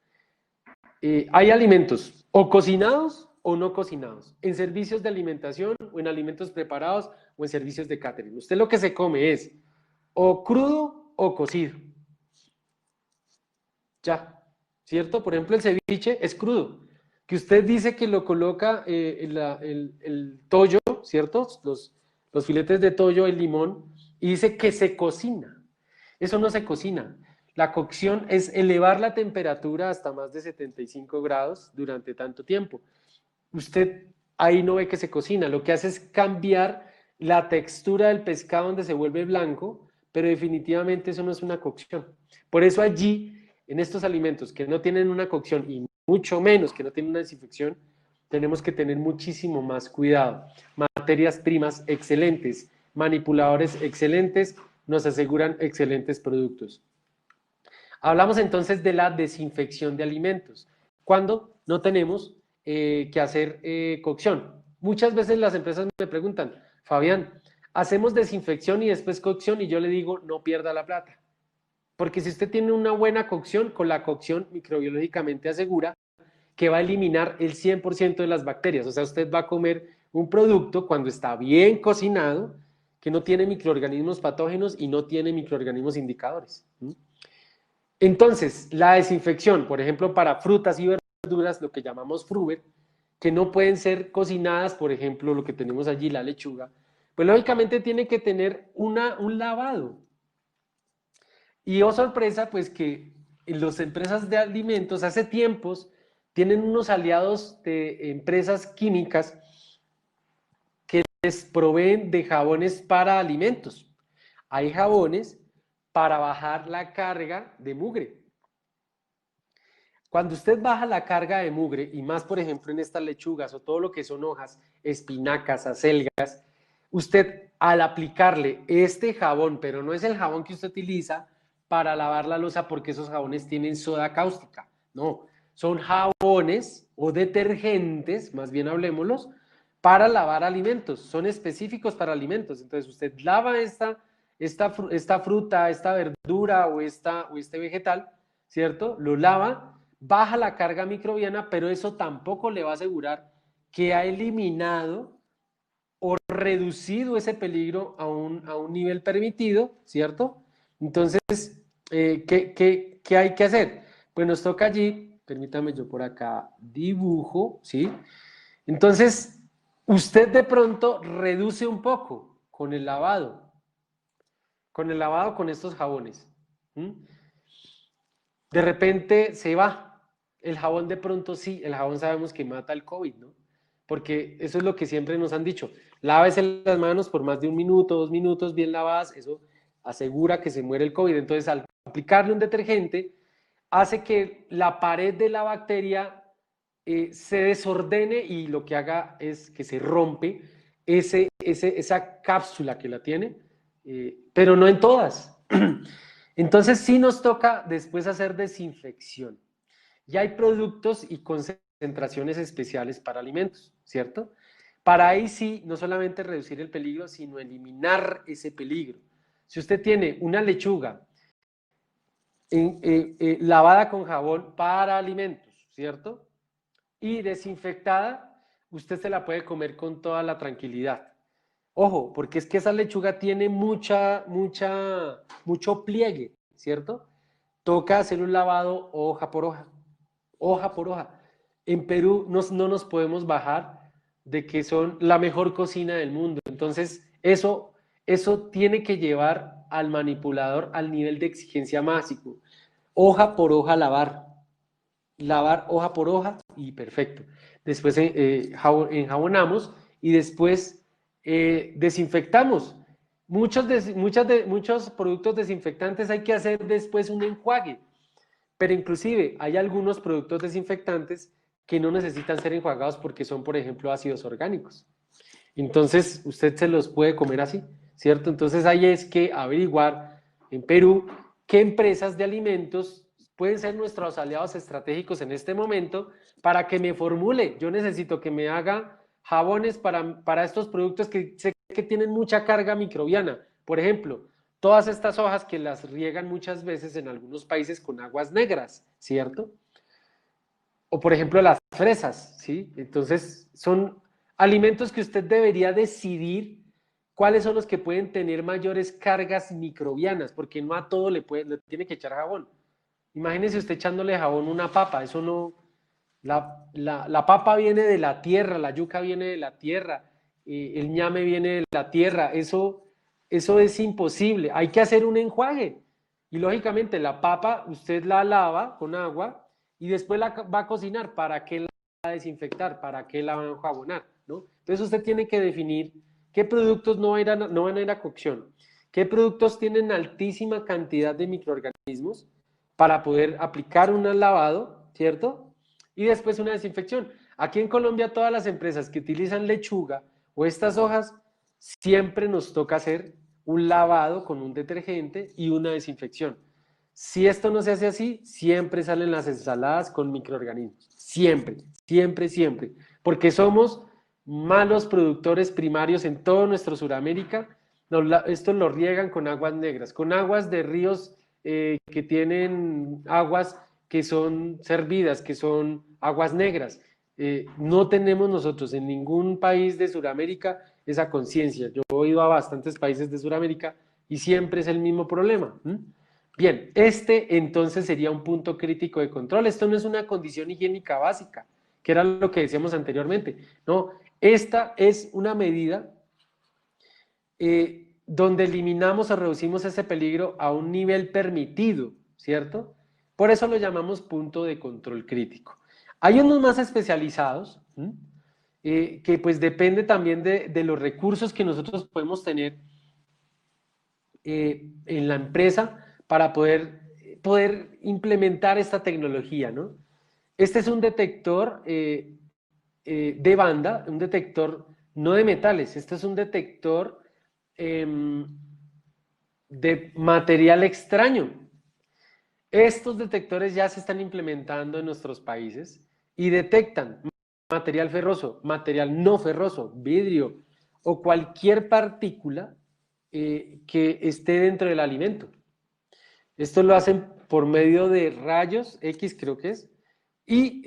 hay alimentos o cocinados o no cocinados, en servicios de alimentación o en alimentos preparados o en servicios de catering. Usted lo que se come es o crudo o cocido. Ya, ¿cierto? Por ejemplo, el ceviche es crudo, que usted dice que lo coloca el tollo, ¿cierto? Los filetes de tollo, el limón, y dice que se cocina. Eso no se cocina. La cocción es elevar la temperatura hasta más de 75 grados durante tanto tiempo. Usted ahí no ve que se cocina, lo que hace es cambiar la textura del pescado donde se vuelve blanco, pero definitivamente eso no es una cocción. Por eso allí, en estos alimentos que no tienen una cocción y mucho menos que no tienen una desinfección, tenemos que tener muchísimo más cuidado. Materias primas excelentes, manipuladores excelentes, nos aseguran excelentes productos. Hablamos entonces de la desinfección de alimentos. Cuando no tenemos que hacer cocción. Muchas veces las empresas me preguntan, Fabián, hacemos desinfección y después cocción, y yo le digo, no pierda la plata. Porque si usted tiene una buena cocción, con la cocción microbiológicamente asegura que va a eliminar el 100% de las bacterias. O sea, usted va a comer un producto cuando está bien cocinado, que no tiene microorganismos patógenos y no tiene microorganismos indicadores. Entonces, la desinfección, por ejemplo, para frutas y verduras, lo que llamamos fruver, que no pueden ser cocinadas, por ejemplo, lo que tenemos allí, la lechuga, pues lógicamente tiene que tener un lavado. Y oh sorpresa, pues que las empresas de alimentos hace tiempos tienen unos aliados de empresas químicas que les proveen de jabones para alimentos. Hay jabones para bajar la carga de mugre. Cuando usted baja la carga de mugre, y más por ejemplo en estas lechugas o todo lo que son hojas, espinacas, acelgas, usted al aplicarle este jabón, pero no es el jabón que usted utiliza para lavar la loza porque esos jabones tienen soda cáustica, no, son jabones o detergentes, más bien hablemoslos, para lavar alimentos, son específicos para alimentos. Entonces usted lava esta fruta, esta verdura o este vegetal, ¿cierto? Lo lava, baja la carga microbiana, pero eso tampoco le va a asegurar que ha eliminado o reducido ese peligro a un nivel permitido, ¿cierto? Entonces, ¿qué hay que hacer? Pues nos toca allí, permítame yo por acá dibujo, ¿sí? Entonces, usted de pronto reduce un poco con el lavado con estos jabones. De repente se va. El jabón de pronto sí, el jabón sabemos que mata el COVID, ¿no? Porque eso es lo que siempre nos han dicho. Lávese las manos por más de 1 minuto, 2 minutos bien lavadas, eso asegura que se muere el COVID. Entonces, al aplicarle un detergente, hace que la pared de la bacteria se desordene y lo que haga es que se rompe esa cápsula que la tiene, pero no en todas. Entonces sí nos toca después hacer desinfección. Ya hay productos y concentraciones especiales para alimentos, ¿cierto? Para ahí sí, no solamente reducir el peligro, sino eliminar ese peligro. Si usted tiene una lechuga lavada con jabón para alimentos, ¿cierto? Y desinfectada, usted se la puede comer con toda la tranquilidad. Ojo, porque es que esa lechuga tiene mucho pliegue, ¿cierto? Toca hacer un lavado hoja por hoja, hoja por hoja. En Perú no nos podemos bajar de que son la mejor cocina del mundo. Entonces, eso tiene que llevar al manipulador al nivel de exigencia máximo. Hoja por hoja lavar hoja por hoja y perfecto. Después enjabonamos y después desinfectamos. Muchos productos desinfectantes hay que hacer después un enjuague, pero inclusive hay algunos productos desinfectantes que no necesitan ser enjuagados porque son, por ejemplo, ácidos orgánicos. Entonces, usted se los puede comer así, ¿cierto? Entonces, ahí es que averiguar en Perú qué empresas de alimentos pueden ser nuestros aliados estratégicos en este momento para que me formule. Yo necesito que me haga jabones para estos productos que sé que tienen mucha carga microbiana. Por ejemplo, todas estas hojas que las riegan muchas veces en algunos países con aguas negras, ¿cierto? O por ejemplo las fresas, ¿sí? Entonces son alimentos que usted debería decidir cuáles son los que pueden tener mayores cargas microbianas, porque no a todo le tiene que echar jabón. Imagínese usted echándole jabón a una papa, eso no, la papa viene de la tierra, la yuca viene de la tierra, el ñame viene de la tierra, eso es imposible, hay que hacer un enjuague. Y lógicamente la papa usted la lava con agua y después la va a cocinar. ¿Para qué la va a desinfectar? ¿Para qué la va a enjabonar? ¿No? Entonces usted tiene que definir qué productos no van a ir a cocción, qué productos tienen altísima cantidad de microorganismos para poder aplicar un lavado, ¿cierto? Y después una desinfección. Aquí en Colombia todas las empresas que utilizan lechuga o estas hojas, siempre nos toca hacer un lavado con un detergente y una desinfección. Si esto no se hace así, siempre salen las ensaladas con microorganismos. Siempre, siempre, siempre. Porque somos malos productores primarios en todo nuestro Sudamérica. Esto lo riegan con aguas negras, con aguas de ríos que tienen aguas que son servidas, que son aguas negras. No tenemos nosotros en ningún país de Sudamérica esa conciencia. Yo he ido a bastantes países de Sudamérica y siempre es el mismo problema. Bien, este entonces sería un punto crítico de control. Esto no es una condición higiénica básica, que era lo que decíamos anteriormente. No, esta es una medida donde eliminamos o reducimos ese peligro a un nivel permitido, ¿cierto? Por eso lo llamamos punto de control crítico. Hay unos más especializados, que pues depende también de los recursos que nosotros podemos tener en la empresa para poder implementar esta tecnología, ¿no? Este es un detector de banda, un detector no de metales, este es un detector de material extraño. Estos detectores ya se están implementando en nuestros países y detectan material ferroso, material no ferroso, vidrio o cualquier partícula que esté dentro del alimento. Esto lo hacen por medio de rayos X, creo que es, y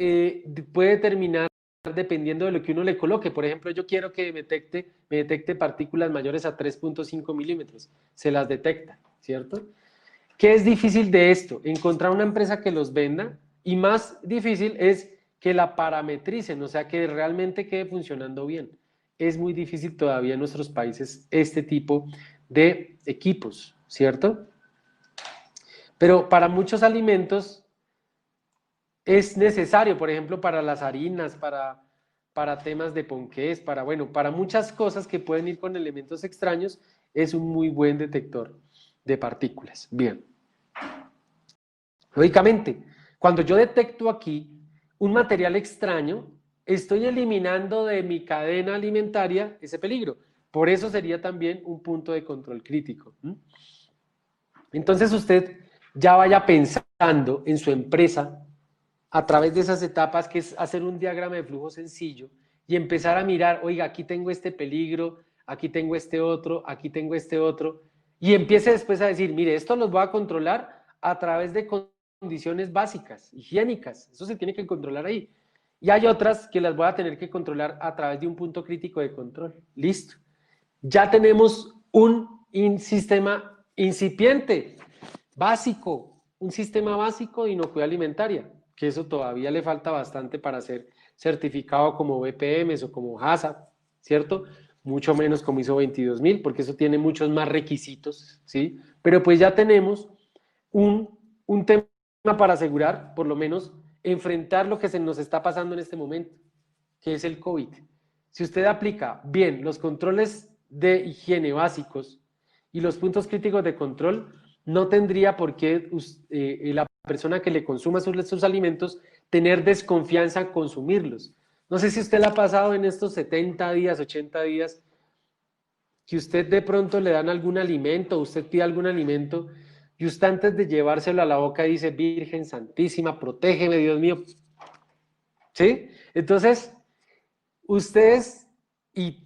puede determinar dependiendo de lo que uno le coloque. Por ejemplo, yo quiero que me detecte partículas mayores a 3.5 milímetros. Se las detecta, ¿cierto? ¿Qué es difícil de esto? Encontrar una empresa que los venda y más difícil es que la parametricen, o sea, que realmente quede funcionando bien. Es muy difícil todavía en nuestros países este tipo de equipos, ¿cierto? Pero para muchos alimentos es necesario, por ejemplo, para las harinas, para temas de ponqués, bueno, para muchas cosas que pueden ir con elementos extraños, es un muy buen detector de partículas. Bien. Lógicamente, cuando yo detecto aquí un material extraño, estoy eliminando de mi cadena alimentaria ese peligro. Por eso sería también un punto de control crítico. Entonces usted ya vaya pensando en su empresa a través de esas etapas, que es hacer un diagrama de flujo sencillo y empezar a mirar, oiga, aquí tengo este peligro, aquí tengo aquí tengo este otro, y empiece después a decir, mire, esto los voy a controlar a través de condiciones básicas, higiénicas, eso se tiene que controlar ahí. Y hay otras que las voy a tener que controlar a través de un punto crítico de control. Listo. Ya tenemos un sistema incipiente, básico, un sistema básico de inocuidad alimentaria, que eso todavía le falta bastante para ser certificado como BPMs o como HACCP, ¿cierto? Mucho menos como ISO 22000, porque eso tiene muchos más requisitos, ¿sí? Pero pues ya tenemos un tema para asegurar, por lo menos, enfrentar lo que se nos está pasando en este momento, que es el COVID. Si usted aplica bien los controles de higiene básicos y los puntos críticos de control, no tendría por qué la persona que le consuma sus alimentos tener desconfianza en consumirlos. No sé si usted le ha pasado en estos 70 días, 80 días, que usted de pronto le dan algún alimento, usted pide algún alimento y usted antes de llevárselo a la boca dice, Virgen Santísima, protégeme, Dios mío. ¿Sí? Entonces, ustedes, y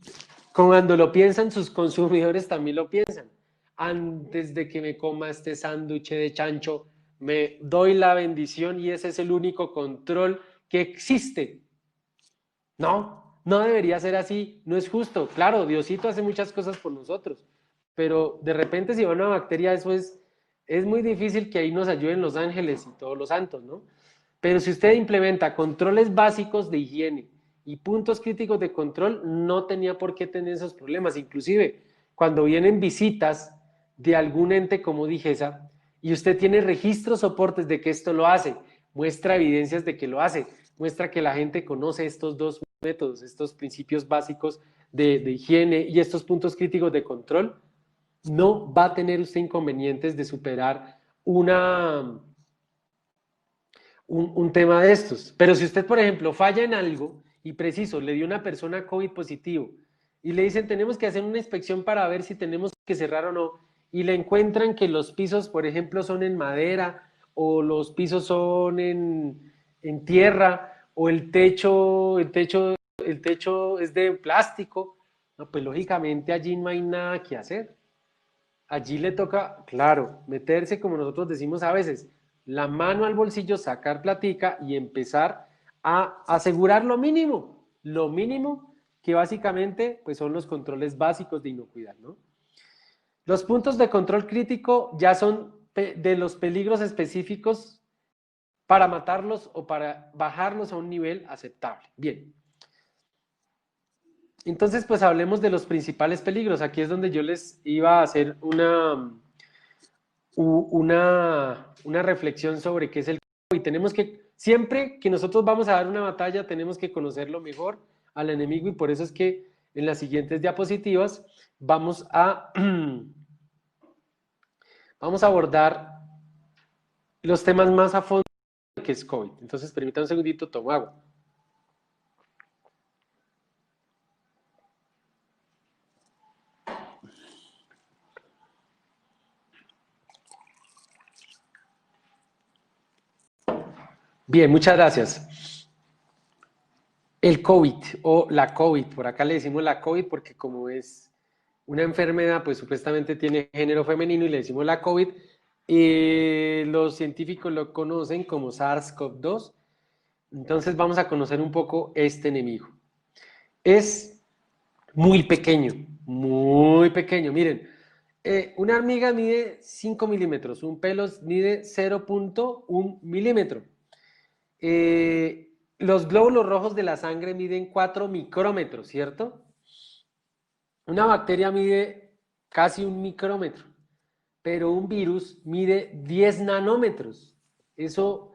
cuando lo piensan, sus consumidores también lo piensan. Antes de que me coma este sándwich de chancho, me doy la bendición y ese es el único control que existe. No, no debería ser así, no es justo. Claro, Diosito hace muchas cosas por nosotros, pero de repente si va una bacteria, eso es muy difícil que ahí nos ayuden los ángeles y todos los santos, ¿no? Pero si usted implementa controles básicos de higiene y puntos críticos de control, no tenía por qué tener esos problemas. Inclusive, cuando vienen visitas de algún ente como Digesa y usted tiene registros, soportes de que esto lo hace, muestra evidencias de que lo hace, muestra que la gente conoce estos dos métodos, estos principios básicos de higiene y estos puntos críticos de control, no va a tener usted inconvenientes de superar un tema de estos. Pero si usted, por ejemplo, falla en algo y preciso, le dio una persona COVID positivo y le dicen tenemos que hacer una inspección para ver si tenemos que cerrar o no, y le encuentran que los pisos, por ejemplo, son en madera o los pisos son en tierra o el techo es de plástico, no, pues lógicamente allí no hay nada que hacer. Allí le toca, claro, meterse, como nosotros decimos a veces, la mano al bolsillo, sacar platica y empezar a asegurar lo mínimo que básicamente pues son los controles básicos de inocuidad, ¿no? Los puntos de control crítico ya son de los peligros específicos para matarlos o para bajarlos a un nivel aceptable. Bien. Entonces, pues hablemos de los principales peligros. Aquí es donde yo les iba a hacer una reflexión sobre qué es el COVID. Tenemos que, siempre que nosotros vamos a dar una batalla, tenemos que conocerlo mejor al enemigo y por eso es que en las siguientes diapositivas vamos a, vamos a abordar los temas más a fondo que es COVID. Entonces, permítanme un segundito, tomo agua. Bien, muchas gracias. El COVID o la COVID, por acá le decimos la COVID porque como es una enfermedad, pues supuestamente tiene género femenino y le decimos la COVID. Los científicos lo conocen como SARS-CoV-2. Entonces vamos a conocer un poco este enemigo. Es muy pequeño, muy pequeño. Miren, una hormiga mide 5 milímetros, un pelo mide 0,1 milímetro. Los glóbulos rojos de la sangre miden 4 micrómetros, ¿cierto? Una bacteria mide casi un micrómetro, pero un virus mide 10 nanómetros. Eso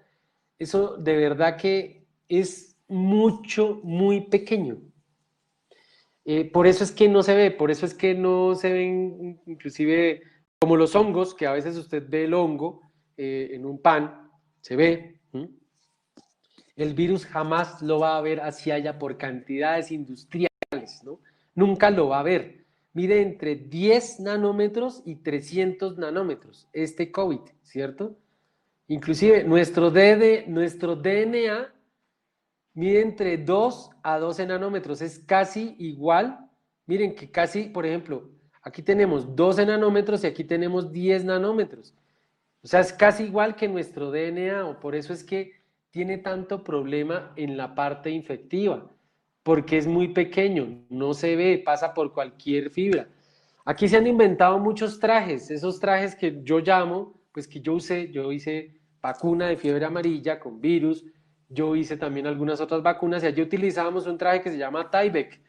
de verdad que es mucho, muy pequeño. Por eso es que no se ve, por eso es que no se ven, inclusive como los hongos, que a veces usted ve el hongo en un pan, se ve. El virus jamás lo va a ver hacia allá por cantidades industriales, ¿no? Nunca lo va a ver. Mide entre 10 nanómetros y 300 nanómetros este COVID, ¿cierto? Inclusive nuestro DNA mide entre 2 a 12 nanómetros, es casi igual. Miren que casi, por ejemplo, aquí tenemos 12 nanómetros y aquí tenemos 10 nanómetros. O sea, es casi igual que nuestro DNA, o por eso es que tiene tanto problema en la parte infectiva, porque es muy pequeño, no se ve, pasa por cualquier fibra. Aquí se han inventado muchos trajes, esos trajes que yo llamo, pues que yo hice vacuna de fiebre amarilla con virus, yo hice también algunas otras vacunas y allí utilizábamos un traje que se llama Tyvek,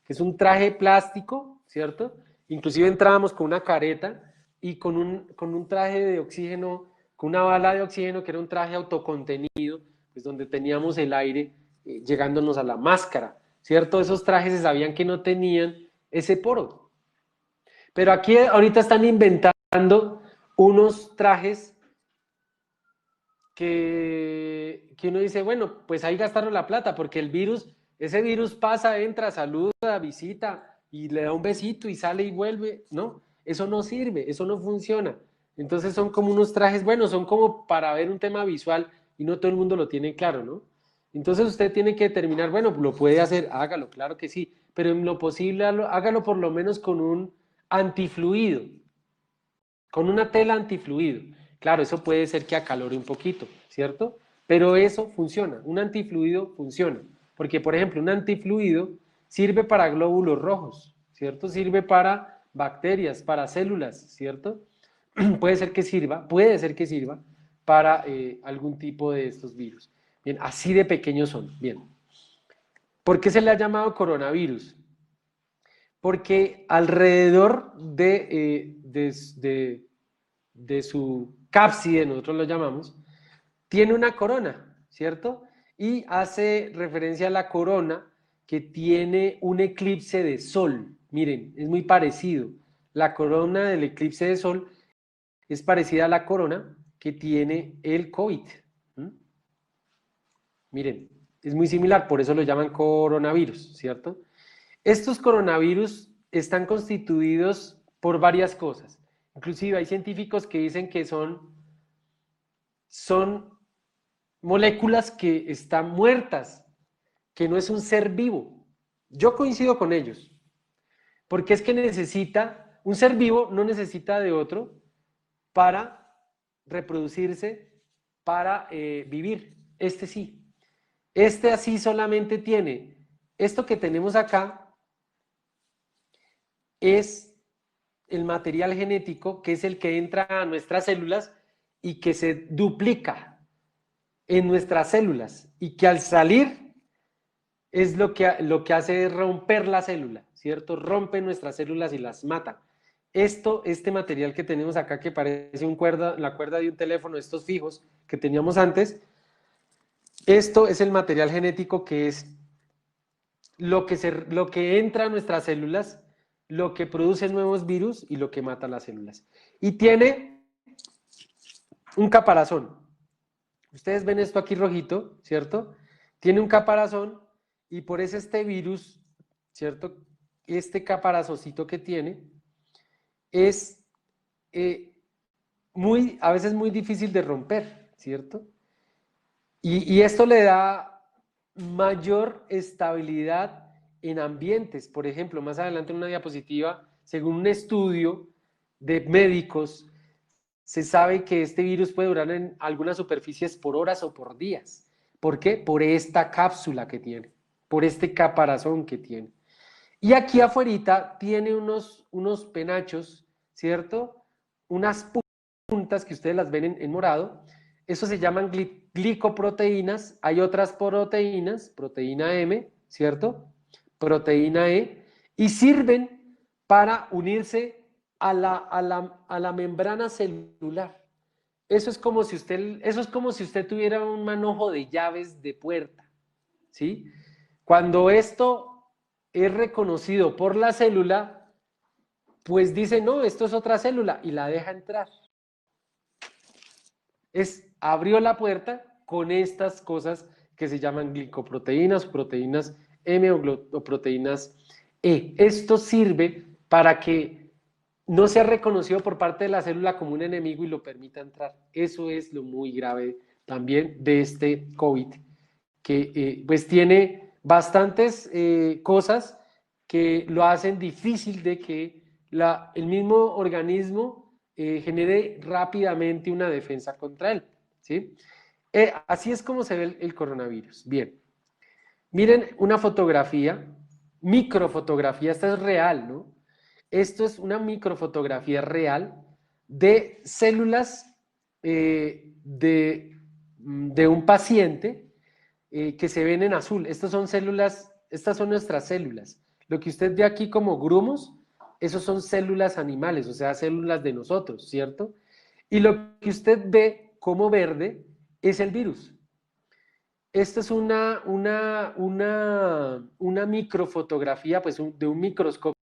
que es un traje plástico, ¿cierto? Inclusive entrábamos con una careta y con un traje de oxígeno, con una bala de oxígeno que era un traje autocontenido, pues donde teníamos el aire llegándonos a la máscara, ¿cierto? Esos trajes se sabían que no tenían ese poro. Pero aquí ahorita están inventando unos trajes que uno dice, bueno, pues ahí gastaron la plata, porque el virus, ese virus pasa, entra, saluda, visita y le da un besito y sale y vuelve. No, eso no sirve, eso no funciona. Entonces son como unos trajes, bueno, son como para ver un tema visual y no todo el mundo lo tiene claro, ¿no? Entonces usted tiene que determinar, bueno, lo puede hacer, hágalo, claro que sí, pero en lo posible hágalo por lo menos con un antifluido, con una tela antifluido. Claro, eso puede ser que acalore un poquito, ¿cierto? Pero eso funciona, un antifluido funciona. Porque, por ejemplo, un antifluido sirve para glóbulos rojos, ¿cierto? Sirve para bacterias, para células, ¿cierto? Puede ser que sirva para algún tipo de estos virus. Bien, así de pequeños son. Bien. ¿Por qué se le ha llamado coronavirus? Porque alrededor de su cápside, nosotros lo llamamos, tiene una corona, ¿cierto? Y hace referencia a la corona que tiene un eclipse de sol. Miren, es muy parecido. La corona del eclipse de sol es parecida a la corona que tiene el COVID. ¿Mm? Miren. Es muy similar, por eso lo llaman coronavirus, ¿cierto? Estos coronavirus están constituidos por varias cosas. Inclusive hay científicos que dicen que son moléculas que están muertas, que no es un ser vivo. Yo coincido con ellos, porque es que un ser vivo no necesita de otro para reproducirse, para vivir. Este sí. Este así solamente tiene, esto que tenemos acá es el material genético, que es el que entra a nuestras células y que se duplica en nuestras células y que al salir es lo que hace es romper la célula, ¿cierto? Rompe nuestras células y las mata. Este material que tenemos acá, que parece la cuerda de un teléfono, estos fijos que teníamos antes, esto es el material genético que es lo que entra a nuestras células, lo que produce nuevos virus y lo que mata las células. Y tiene un caparazón. Ustedes ven esto aquí rojito, ¿cierto? Tiene un caparazón y por eso este virus, ¿cierto? Este caparazoncito que tiene es a veces muy difícil de romper, ¿cierto? Y esto le da mayor estabilidad en ambientes. Por ejemplo, más adelante en una diapositiva, según un estudio de médicos, se sabe que este virus puede durar en algunas superficies por horas o por días. ¿Por qué? Por esta cápsula que tiene, por este caparazón que tiene. Y aquí afuera tiene unos penachos, ¿cierto? Unas puntas que ustedes las ven en morado. Eso se llaman glicoproteínas. Hay otras proteínas, proteína M, ¿cierto? Proteína E, y sirven para unirse a la membrana celular. Eso es como si usted tuviera un manojo de llaves de puerta, ¿sí? Cuando esto es reconocido por la célula, pues dice, no, esto es otra célula y la deja entrar. Abrió la puerta con estas cosas que se llaman glicoproteínas, proteínas M o proteínas E. Esto sirve para que no sea reconocido por parte de la célula como un enemigo y lo permita entrar. Eso es lo muy grave también de este COVID, que pues tiene bastantes cosas que lo hacen difícil de que el mismo organismo genere rápidamente una defensa contra él, ¿sí? Así es como se ve el coronavirus. Bien, miren una fotografía, microfotografía, esta es real, ¿no? Esto es una microfotografía real de células de un paciente que se ven en azul. Estas son nuestras células. Lo que usted ve aquí como grumos, esos son células animales, o sea, células de nosotros, ¿cierto? Y lo que usted ve como verde es el virus. Esta es una microfotografía pues, de un microscopio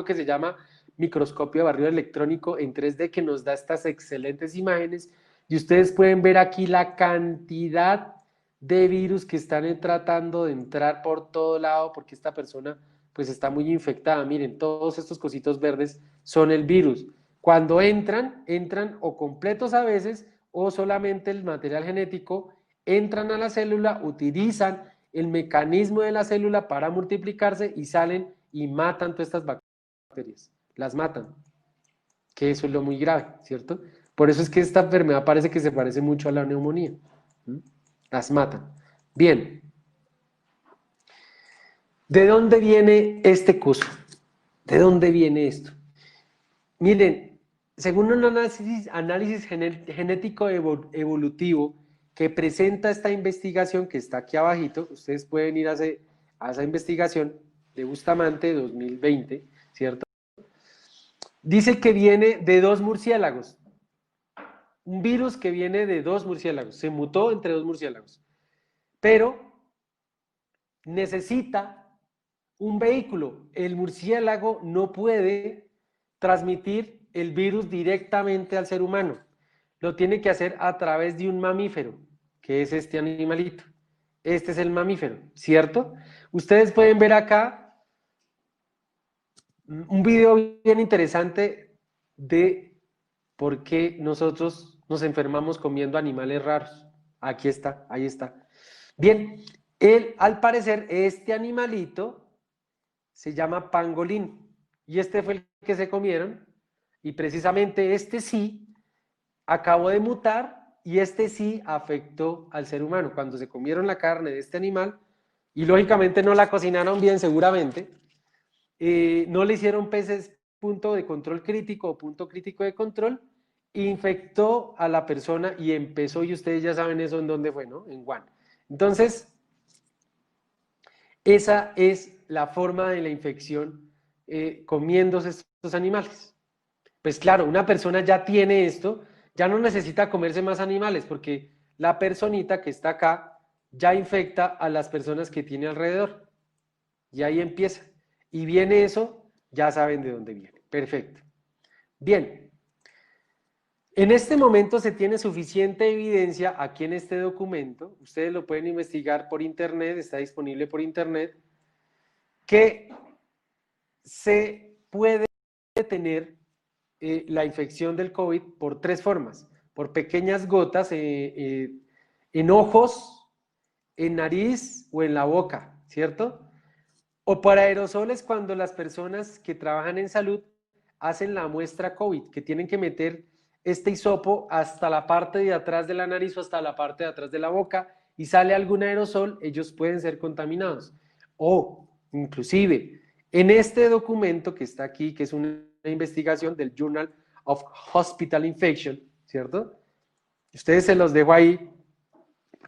que se llama microscopio de barrido electrónico en 3D que nos da estas excelentes imágenes y ustedes pueden ver aquí la cantidad de virus que están tratando de entrar por todo lado porque esta persona pues está muy infectada. Miren, todos estos cositos verdes son el virus. Cuando entran o completos a veces o solamente el material genético, entran a la célula, utilizan el mecanismo de la célula para multiplicarse y salen y matan todas estas bacterias. Las matan, que eso es lo muy grave, ¿cierto? Por eso es que esta enfermedad parece que se parece mucho a la neumonía. Las matan. Bien. ¿De dónde viene este curso? ¿De dónde viene esto? Miren, según un análisis genético evolutivo que presenta esta investigación que está aquí abajito, ustedes pueden ir a esa investigación de Bustamante 2020, ¿cierto? Dice que viene de 2 murciélagos, un virus que viene de 2 murciélagos, se mutó entre 2 murciélagos, pero necesita un vehículo. El murciélago no puede transmitir el virus directamente al ser humano. Lo tiene que hacer a través de un mamífero, que es este animalito. Este es el mamífero, ¿cierto? Ustedes pueden ver acá un video bien interesante de por qué nosotros nos enfermamos comiendo animales raros. Aquí está, ahí está. Bien, al parecer, este animalito se llama pangolín y este fue el que se comieron y precisamente este sí acabó de mutar y este sí afectó al ser humano. Cuando se comieron la carne de este animal y lógicamente no la cocinaron bien seguramente, no le hicieron peces punto de control crítico o punto crítico de control, infectó a la persona y empezó, y ustedes ya saben eso en dónde fue, ¿no? En Wuhan. Entonces, esa es la forma de la infección comiéndose estos animales. Pues claro, una persona ya tiene esto, ya no necesita comerse más animales porque la personita que está acá ya infecta a las personas que tiene alrededor. Y ahí empieza. Y viene eso, ya saben de dónde viene. Perfecto. Bien, en este momento se tiene suficiente evidencia aquí en este documento, ustedes lo pueden investigar por internet, está disponible por internet, que se puede detener la infección del COVID por tres formas: por pequeñas gotas en ojos, en nariz o en la boca, ¿cierto? O por aerosoles cuando las personas que trabajan en salud hacen la muestra COVID, que tienen que meter este hisopo hasta la parte de atrás de la nariz o hasta la parte de atrás de la boca y sale algún aerosol, ellos pueden ser contaminados. O inclusive en este documento que está aquí, que es una investigación del Journal of Hospital Infection, ¿cierto? Ustedes se los dejo ahí,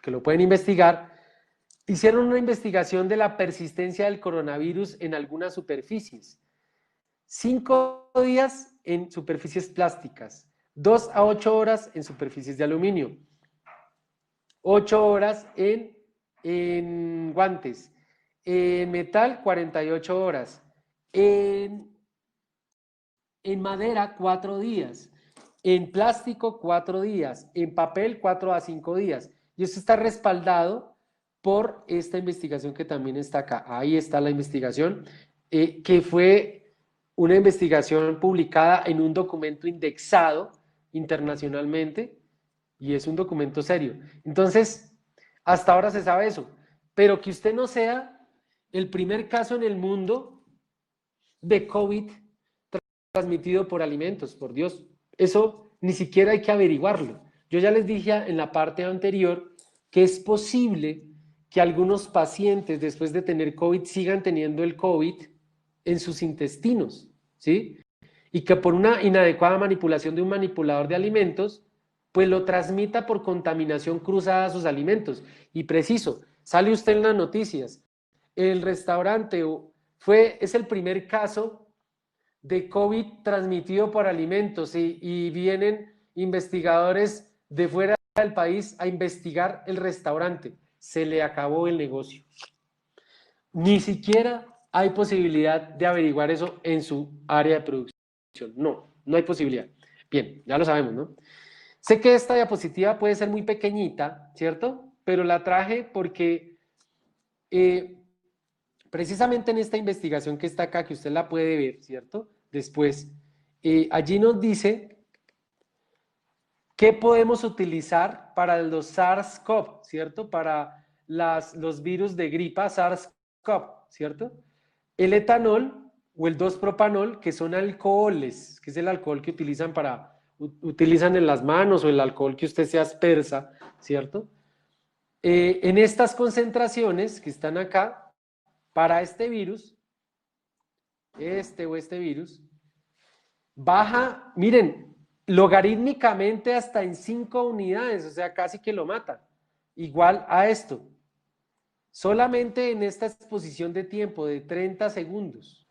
que lo pueden investigar. Hicieron una investigación de la persistencia del coronavirus en algunas superficies. 5 días en superficies plásticas, 2 a 8 horas en superficies de aluminio, 8 horas en guantes, en metal 48 horas, en madera 4 días, en plástico 4 días, en papel 4 a 5 días. Y esto está respaldado por esta investigación que también está acá. Ahí está la investigación, que fue una investigación publicada en un documento indexado internacionalmente y es un documento serio. Entonces, hasta ahora se sabe eso, pero que usted no sea el primer caso en el mundo de COVID transmitido por alimentos, por Dios. Eso ni siquiera hay que averiguarlo. Yo ya les dije en la parte anterior que es posible que algunos pacientes después de tener COVID sigan teniendo el COVID en sus intestinos, ¿sí? Y que por una inadecuada manipulación de un manipulador de alimentos, pues lo transmita por contaminación cruzada a sus alimentos. Y preciso, sale usted en las noticias, el restaurante es el primer caso de COVID transmitido por alimentos y vienen investigadores de fuera del país a investigar el restaurante. Se le acabó el negocio. Ni siquiera hay posibilidad de averiguar eso en su área de producción. No, no hay posibilidad. Bien, ya lo sabemos, ¿no? Sé que esta diapositiva puede ser muy pequeñita, ¿cierto? Pero la traje porque eh, precisamente en esta investigación que está acá, que usted la puede ver, ¿cierto? Después, allí nos dice qué podemos utilizar para los SARS-CoV, ¿cierto? Para los virus de gripa SARS-CoV, ¿cierto? El etanol o el 2-propanol, que son alcoholes, que es el alcohol que utilizan en las manos o el alcohol que usted se aspersa, ¿cierto? En estas concentraciones que están acá, para este virus, baja, miren, logarítmicamente hasta en 5 unidades, o sea, casi que lo mata. Igual a esto. Solamente en esta exposición de tiempo de 30 segundos.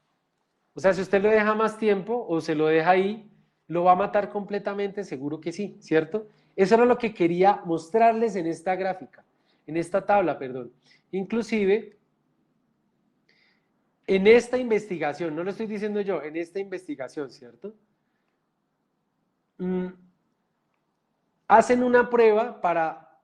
O sea, si usted lo deja más tiempo o se lo deja ahí, ¿lo va a matar completamente? Seguro que sí, ¿cierto? Eso era lo que quería mostrarles en esta gráfica, en esta tabla, perdón. Inclusive, en esta investigación, no lo estoy diciendo yo, en esta investigación, ¿cierto? Hacen una prueba para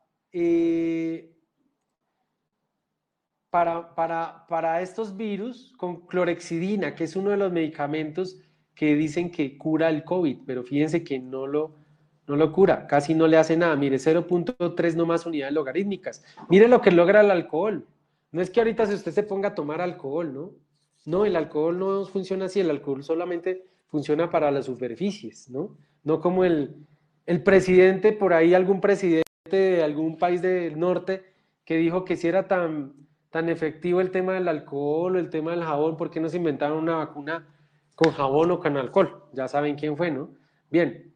para estos virus con clorexidina, que es uno de los medicamentos que dicen que cura el COVID, pero fíjense que no lo cura, casi no le hace nada. Mire, 0.3 nomás unidades logarítmicas. Mire lo que logra el alcohol. No es que ahorita si usted se ponga a tomar alcohol, ¿no? No, el alcohol no funciona así, el alcohol solamente funciona para las superficies, ¿no? No como el presidente, por ahí algún presidente de algún país del norte que dijo que si era tan efectivo el tema del alcohol o el tema del jabón, ¿por qué no se inventaron una vacuna con jabón o con alcohol? Ya saben quién fue, ¿no? Bien,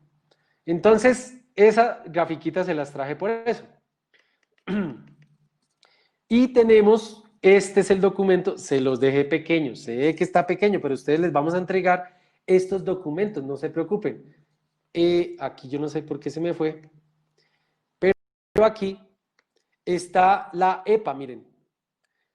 entonces esa grafiquita se las traje por eso. Y tenemos, este es el documento, se los dejé pequeños, sé que está pequeño, pero ustedes les vamos a entregar estos documentos, no se preocupen. Aquí yo no sé por qué se me fue, pero aquí está la EPA, miren.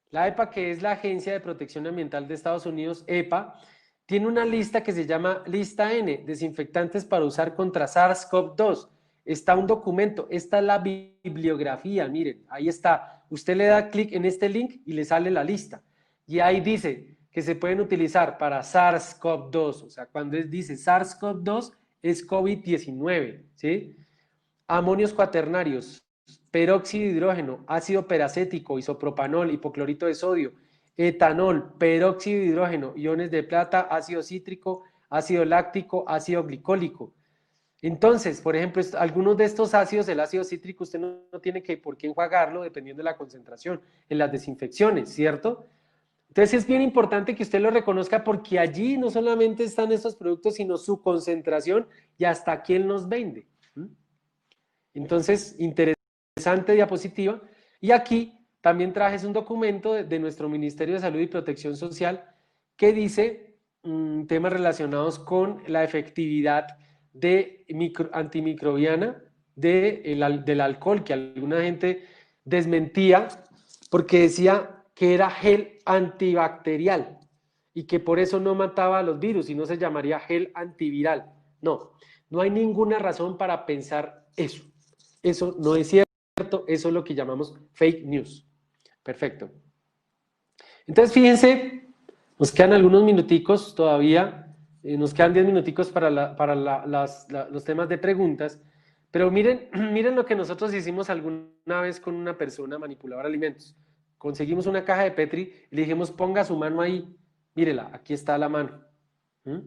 La EPA, que es la Agencia de Protección Ambiental de Estados Unidos, EPA, tiene una lista que se llama Lista N, desinfectantes para usar contra SARS-CoV-2. Está un documento, esta es la bibliografía, miren, ahí está. Usted le da clic en este link y le sale la lista. Y ahí dice que se pueden utilizar para SARS-CoV-2, o sea, cuando dice SARS-CoV-2 es COVID-19, ¿sí? Amonios cuaternarios, peróxido de hidrógeno, ácido peracético, isopropanol, hipoclorito de sodio, etanol, peróxido de hidrógeno, iones de plata, ácido cítrico, ácido láctico, ácido glicólico. Entonces, por ejemplo, algunos de estos ácidos, el ácido cítrico, usted no tiene por qué enjuagarlo dependiendo de la concentración en las desinfecciones, ¿cierto? Entonces es bien importante que usted lo reconozca porque allí no solamente están estos productos, sino su concentración y hasta quién los vende. Entonces, interesante diapositiva. Y aquí también traje un documento de nuestro Ministerio de Salud y Protección Social que dice temas relacionados con la efectividad antimicrobiana del alcohol, que alguna gente desmentía porque decía que era gel antibacterial y que por eso no mataba a los virus y no se llamaría gel antiviral. No, no hay ninguna razón para pensar eso. Eso no es cierto, eso es lo que llamamos fake news. Perfecto. Entonces, fíjense, nos quedan algunos minuticos todavía, nos quedan 10 minuticos para los temas de preguntas, pero miren, miren lo que nosotros hicimos alguna vez con una persona manipuladora de alimentos. Conseguimos una caja de Petri y le dijimos, ponga su mano ahí, mírela, aquí está la mano. ¿Mm?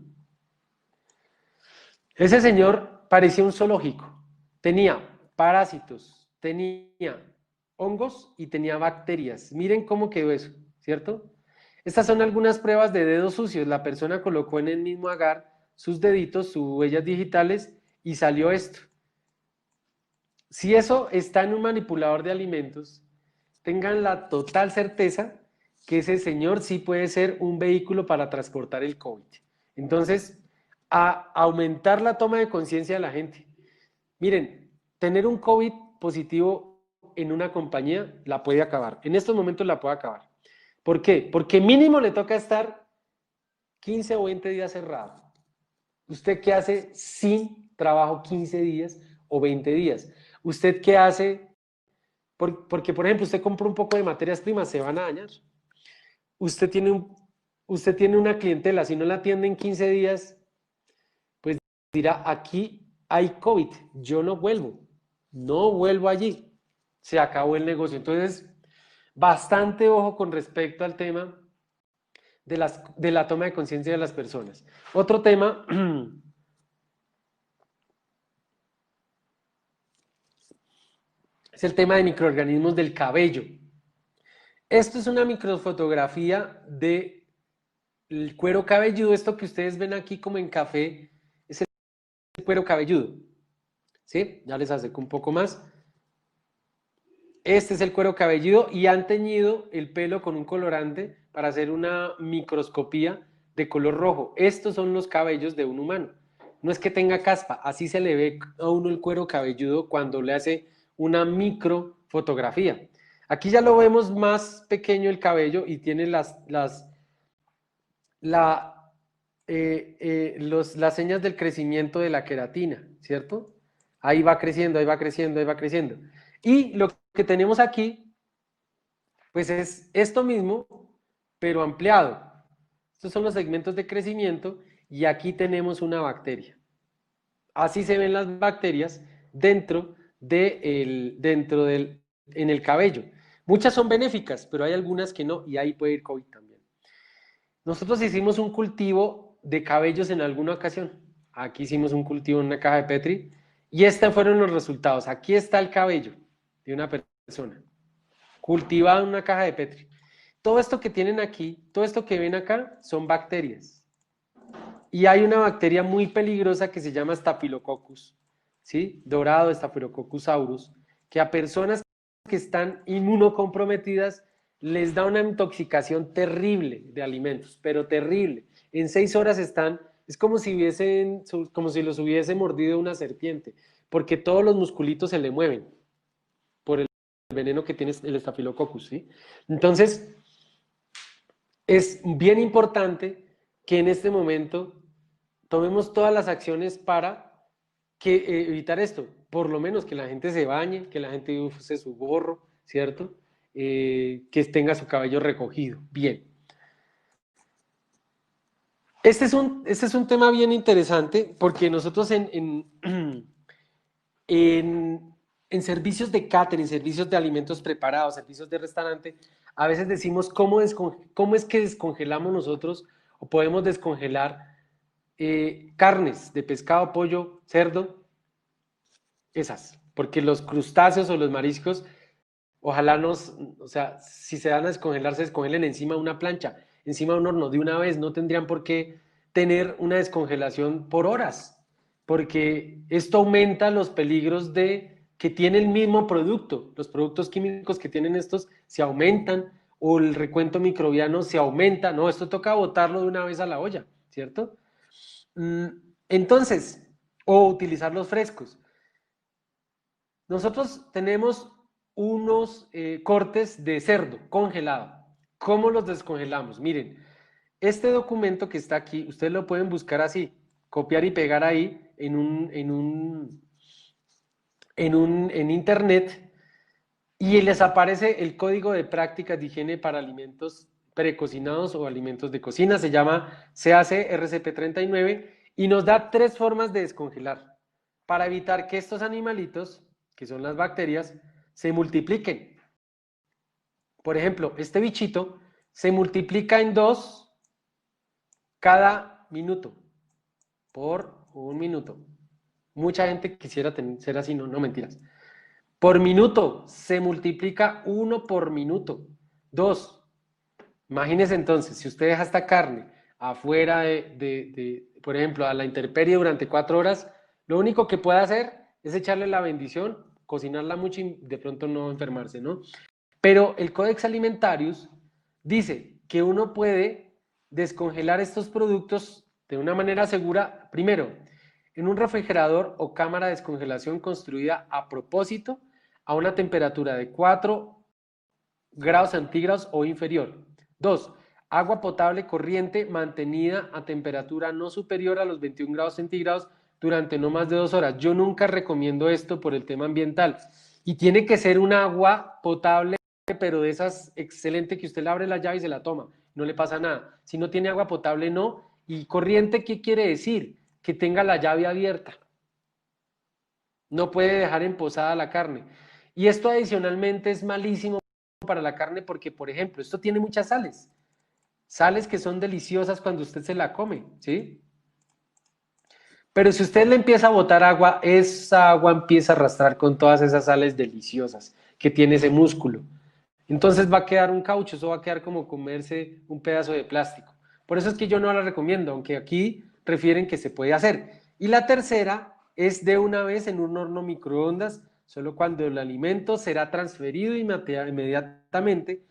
Ese señor parecía un zoológico, tenía parásitos, tenía hongos y tenía bacterias. Miren cómo quedó eso, ¿cierto? Estas son algunas pruebas de dedos sucios. La persona colocó en el mismo agar sus deditos, sus huellas digitales y salió esto. Si eso está en un manipulador de alimentos, tengan la total certeza que ese señor sí puede ser un vehículo para transportar el COVID. Entonces, a aumentar la toma de conciencia de la gente. Miren, tener un COVID positivo en una compañía la puede acabar. En estos momentos la puede acabar. ¿Por qué? Porque mínimo le toca estar 15 o 20 días cerrado. ¿Usted qué hace sin trabajo 15 días o 20 días? ¿Usted qué hace? Porque, por ejemplo, usted compra un poco de materias primas, se van a dañar. Usted tiene una clientela, si no la atiende en 15 días, pues dirá, aquí hay COVID, yo no vuelvo allí, se acabó el negocio. Entonces, bastante ojo con respecto al tema de la toma de conciencia de las personas. Otro tema es el tema de microorganismos del cabello. Esto es una microfotografía del cuero cabelludo. Esto que ustedes ven aquí como en café es el cuero cabelludo. ¿Sí? Ya les acerco un poco más. Este es el cuero cabelludo y han teñido el pelo con un colorante para hacer una microscopía de color rojo. Estos son los cabellos de un humano. No es que tenga caspa, así se le ve a uno el cuero cabelludo cuando le hace una microfotografía. Aquí ya lo vemos más pequeño el cabello y tiene las señas del crecimiento de la queratina, ¿cierto? Ahí va creciendo, ahí va creciendo, ahí va creciendo. Y lo que tenemos aquí Pues es esto mismo, pero ampliado. Estos son los segmentos de crecimiento y aquí tenemos una bacteria. Así se ven las bacterias en el cabello. Muchas son benéficas, pero hay algunas que no, y ahí puede ir COVID también. Nosotros hicimos un cultivo de cabellos en alguna ocasión. Aquí hicimos un cultivo en una caja de Petri y estos fueron los resultados. Aquí está el cabello de una persona cultivado en una caja de Petri. Todo esto que tienen aquí, todo esto que ven acá, son bacterias. Y hay una bacteria muy peligrosa que se llama Staphylococcus, ¿sí? Dorado, Staphylococcus aureus, que a personas que están inmunocomprometidas les da una intoxicación terrible de alimentos, pero terrible. En 6 horas están, es como si los hubiese mordido una serpiente, porque todos los musculitos se le mueven por el veneno que tiene el Staphylococcus, ¿sí? Entonces, es bien importante que en este momento tomemos todas las acciones para evitar esto. Por lo menos que la gente se bañe, que la gente use su gorro, ¿cierto? Que tenga su cabello recogido. Bien. Este es un tema bien interesante porque nosotros en servicios de catering, servicios de alimentos preparados, servicios de restaurante, a veces decimos cómo es que descongelamos nosotros o podemos descongelar carnes de pescado, pollo, cerdo, esas, porque los crustáceos o los mariscos, ojalá o sea, si se dan a descongelar, se descongelen encima de una plancha, encima de un horno, de una vez, no tendrían por qué tener una descongelación por horas, porque esto aumenta los peligros de que tiene el mismo producto, los productos químicos que tienen estos se aumentan o el recuento microbiano se aumenta, no, esto toca botarlo de una vez a la olla, ¿cierto? Entonces, o utilizar los frescos. Nosotros tenemos unos cortes de cerdo congelado. ¿Cómo los descongelamos? Miren, este documento que está aquí, ustedes lo pueden buscar así, copiar y pegar ahí en internet y les aparece el código de prácticas de higiene para alimentos precocinados o alimentos de cocina, se llama CAC RCP 39 y nos da 3 formas de descongelar para evitar que estos animalitos, que son las bacterias, se multipliquen. Por ejemplo, este bichito se multiplica en 2 cada minuto, por 1 minuto. Mucha gente quisiera ser así, no, no mentiras. Por minuto, se multiplica 1 por minuto. 2, imagínense entonces, si usted deja esta carne afuera por ejemplo, a la intemperie durante 4 horas, lo único que puede hacer es echarle la bendición, cocinarla mucho y de pronto no enfermarse, ¿no? Pero el Codex Alimentarius dice que uno puede descongelar estos productos de una manera segura, primero, en un refrigerador o cámara de descongelación construida a propósito a una temperatura de 4 grados centígrados o inferior. 2. Agua potable corriente mantenida a temperatura no superior a los 21 grados centígrados durante no más de 2 horas. Yo nunca recomiendo esto por el tema ambiental. Y tiene que ser un agua potable, pero de esas excelente que usted le abre la llave y se la toma. No le pasa nada. Si no tiene agua potable, no. Y corriente, ¿qué quiere decir? Que tenga la llave abierta. No puede dejar emposada la carne. Y esto adicionalmente es malísimo para la carne porque, por ejemplo, esto tiene muchas sales. Sales que son deliciosas cuando usted se la come, ¿sí? Pero si usted le empieza a botar agua, esa agua empieza a arrastrar con todas esas sales deliciosas que tiene ese músculo. Entonces va a quedar un caucho, eso va a quedar como comerse un pedazo de plástico. Por eso es que yo no la recomiendo, aunque aquí refieren que se puede hacer. Y la tercera es de una vez en un horno microondas, solo cuando el alimento será transferido inmediatamente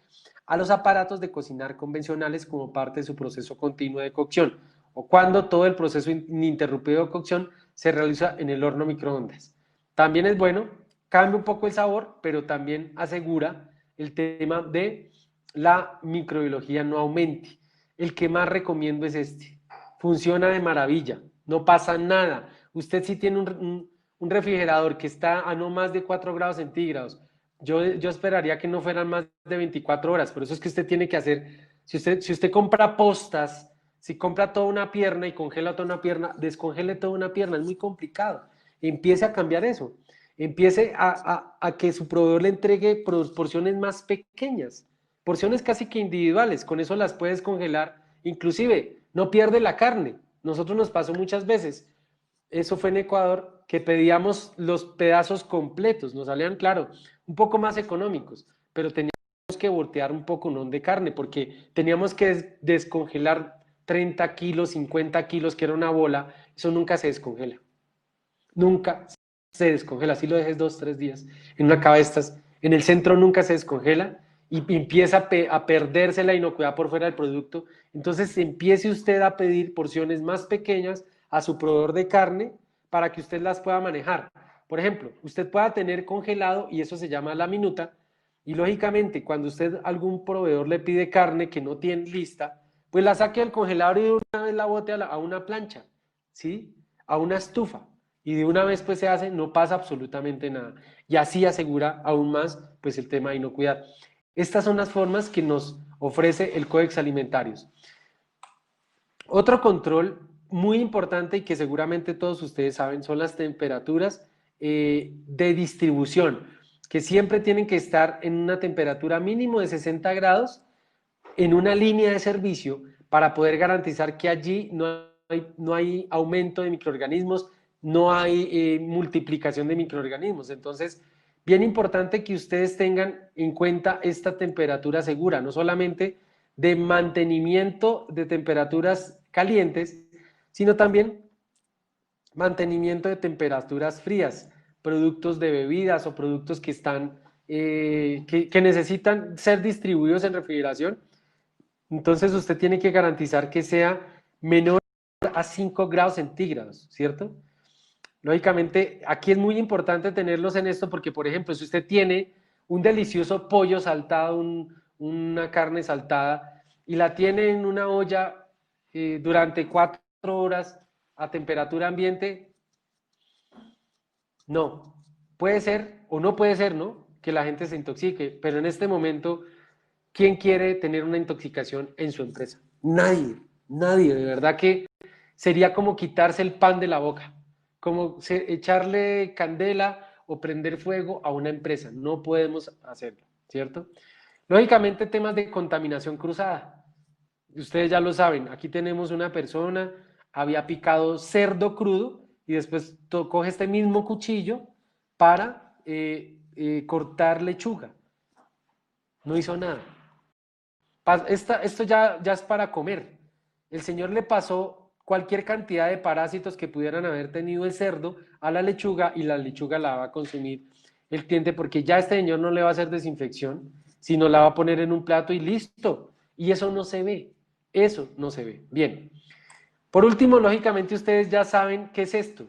a los aparatos de cocinar convencionales como parte de su proceso continuo de cocción o cuando todo el proceso ininterrumpido de cocción se realiza en el horno microondas. También es bueno, cambia un poco el sabor, pero también asegura el tema de la microbiología no aumente. El que más recomiendo es este. Funciona de maravilla, no pasa nada. Usted si tiene un refrigerador que está a no más de 4 grados centígrados, yo esperaría que no fueran más de 24 horas, por eso es que usted tiene que hacer, si usted compra postas, si compra toda una pierna y congela toda una pierna, descongele toda una pierna, es muy complicado. Empiece a cambiar eso, empiece a que su proveedor le entregue porciones más pequeñas, porciones casi que individuales, con eso las puedes congelar, inclusive no pierde la carne. Nosotros nos pasó muchas veces, eso fue en Ecuador, que pedíamos los pedazos completos, nos salían, claro, un poco más económicos, pero teníamos que voltear un poco ¿no? de carne, porque teníamos que descongelar 30 kilos, 50 kilos, que era una bola, eso nunca se descongela, nunca se descongela, si lo dejes 2, 3 días en una cava de estas, en el centro nunca se descongela y empieza a perderse la inocuidad por fuera del producto, entonces empiece usted a pedir porciones más pequeñas a su proveedor de carne para que usted las pueda manejar. Por ejemplo, usted pueda tener congelado y eso se llama la minuta y lógicamente cuando usted algún proveedor le pide carne que no tiene lista, pues la saque del congelador y de una vez la bote a una plancha, ¿sí? A una estufa y de una vez pues se hace, no pasa absolutamente nada. Y así asegura aún más pues el tema de inocuidad. Estas son las formas que nos ofrece el Codex Alimentarios. Otro control muy importante y que seguramente todos ustedes saben son las temperaturas de distribución, que siempre tienen que estar en una temperatura mínimo de 60 grados en una línea de servicio para poder garantizar que allí no hay aumento de microorganismos, no hay multiplicación de microorganismos. Entonces, bien importante que ustedes tengan en cuenta esta temperatura segura, no solamente de mantenimiento de temperaturas calientes, sino también mantenimiento de temperaturas frías, productos de bebidas o productos que están que necesitan ser distribuidos en refrigeración. Entonces usted tiene que garantizar que sea menor a 5 grados centígrados, ¿cierto? Lógicamente, aquí es muy importante tenerlos en esto porque, por ejemplo, si usted tiene un delicioso pollo saltado, una carne saltada, y la tiene en una olla durante 4 horas a temperatura ambiente, no. Puede ser o no puede ser, ¿no? Que la gente se intoxique, pero en este momento, ¿quién quiere tener una intoxicación en su empresa? Nadie, nadie. De verdad que sería como quitarse el pan de la boca, como echarle candela o prender fuego a una empresa. No podemos hacerlo, ¿cierto? Lógicamente, temas de contaminación cruzada. Ustedes ya lo saben, aquí tenemos una persona, había picado cerdo crudo y después coge este mismo cuchillo para cortar lechuga. No hizo nada. Esto ya es para comer. El señor le pasó cualquier cantidad de parásitos que pudieran haber tenido el cerdo a la lechuga y la lechuga la va a consumir el cliente porque ya este señor no le va a hacer desinfección, sino la va a poner en un plato y listo. Y eso no se ve. Eso no se ve. Bien. Por último, lógicamente ustedes ya saben qué es esto.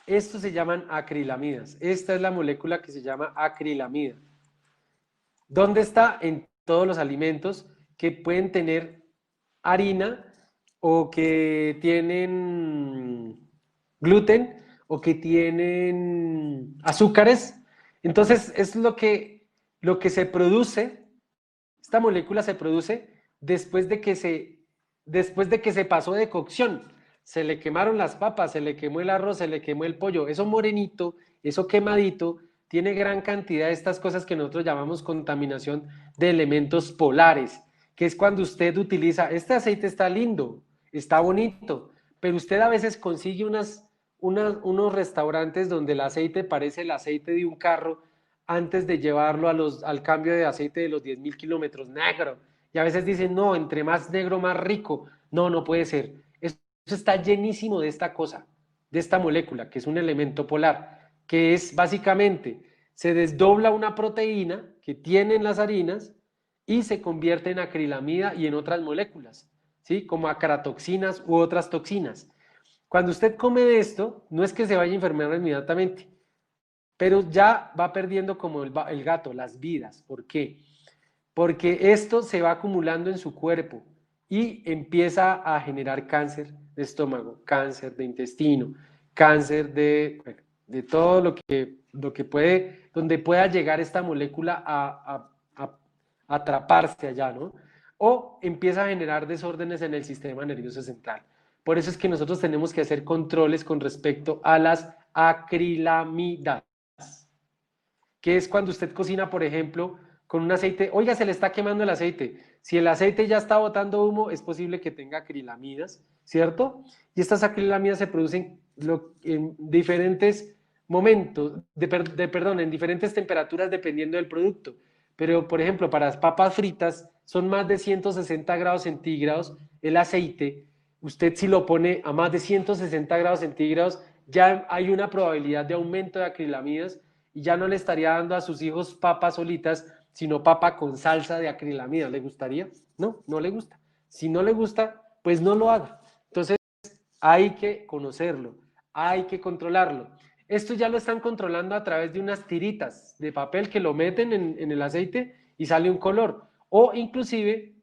Estos se llaman acrilamidas. Esta es la molécula que se llama acrilamida. ¿Dónde está? En todos los alimentos que pueden tener harina o que tienen gluten o que tienen azúcares. Entonces es lo que se produce, esta molécula se produce después de que se pasó de cocción. Se le quemaron las papas, se le quemó el arroz, se le quemó el pollo. Eso morenito, eso quemadito, tiene gran cantidad de estas cosas que nosotros llamamos contaminación de elementos polares, que es cuando usted utiliza, este aceite está lindo, está bonito, pero usted a veces consigue unos restaurantes donde el aceite parece el aceite de un carro antes de llevarlo al cambio de aceite de los 10.000 kilómetros, negro. Y a veces dicen, no, entre más negro, más rico. No, no puede ser. Eso está llenísimo de esta cosa, de esta molécula, que es un elemento polar, que es básicamente, se desdobla una proteína que tienen las harinas y se convierte en acrilamida y en otras moléculas, ¿sí? Como acaratoxinas u otras toxinas. Cuando usted come de esto, no es que se vaya a enfermar inmediatamente, pero ya va perdiendo como el gato, las vidas. ¿Por qué? Porque esto se va acumulando en su cuerpo y empieza a generar cáncer de estómago, cáncer de intestino, cáncer de, bueno, de todo lo que puede, donde pueda llegar esta molécula a atraparse allá, ¿no? O empieza a generar desórdenes en el sistema nervioso central. Por eso es que nosotros tenemos que hacer controles con respecto a las acrilamidas, que es cuando usted cocina, por ejemplo, con un aceite, oiga, se le está quemando el aceite. Si el aceite ya está botando humo, es posible que tenga acrilamidas, ¿cierto? Y estas acrilamidas se producen en diferentes momentos, perdón, en diferentes temperaturas dependiendo del producto. Pero, por ejemplo, para las papas fritas son más de 160 grados centígrados el aceite. Usted si lo pone a más de 160 grados centígrados, ya hay una probabilidad de aumento de acrilamidas y ya no le estaría dando a sus hijos papas solitas, sino papa con salsa de acrilamida. ¿Le gustaría? No, no le gusta. Si no le gusta, pues no lo haga. Entonces, hay que conocerlo, hay que controlarlo. Esto ya lo están controlando a través de unas tiritas de papel que lo meten en el aceite y sale un color. O inclusive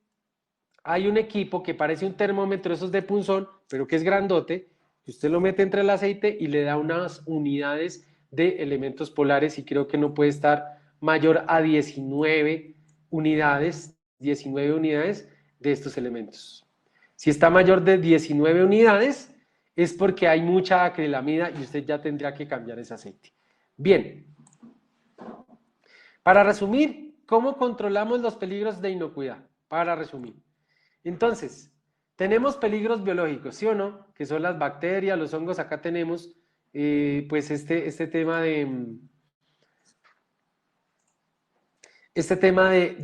hay un equipo que parece un termómetro, esos de punzón, pero que es grandote, que usted lo mete entre el aceite y le da unas unidades de elementos polares y creo que no puede estar mayor a 19 unidades de estos elementos. Si está mayor de 19 unidades, es porque hay mucha acrilamida y usted ya tendría que cambiar ese aceite. Bien, para resumir, ¿cómo controlamos los peligros de inocuidad? Para resumir. Entonces, tenemos peligros biológicos, ¿sí o no? Que son las bacterias, los hongos. Acá tenemos, pues, este tema de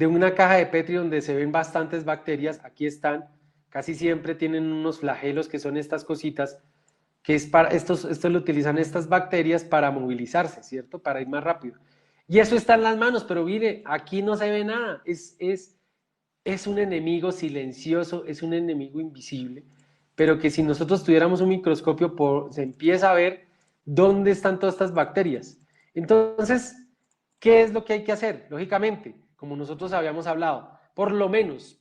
una caja de Petri donde se ven bastantes bacterias. Aquí están, casi siempre tienen unos flagelos que son estas cositas, que es para, estos lo utilizan estas bacterias para movilizarse, ¿cierto? Para ir más rápido. Y eso está en las manos, pero mire, aquí no se ve nada. Es un enemigo silencioso, es un enemigo invisible, pero que si nosotros tuviéramos un microscopio se empieza a ver dónde están todas estas bacterias. Entonces, ¿qué es lo que hay que hacer? Lógicamente, como nosotros habíamos hablado, por lo menos,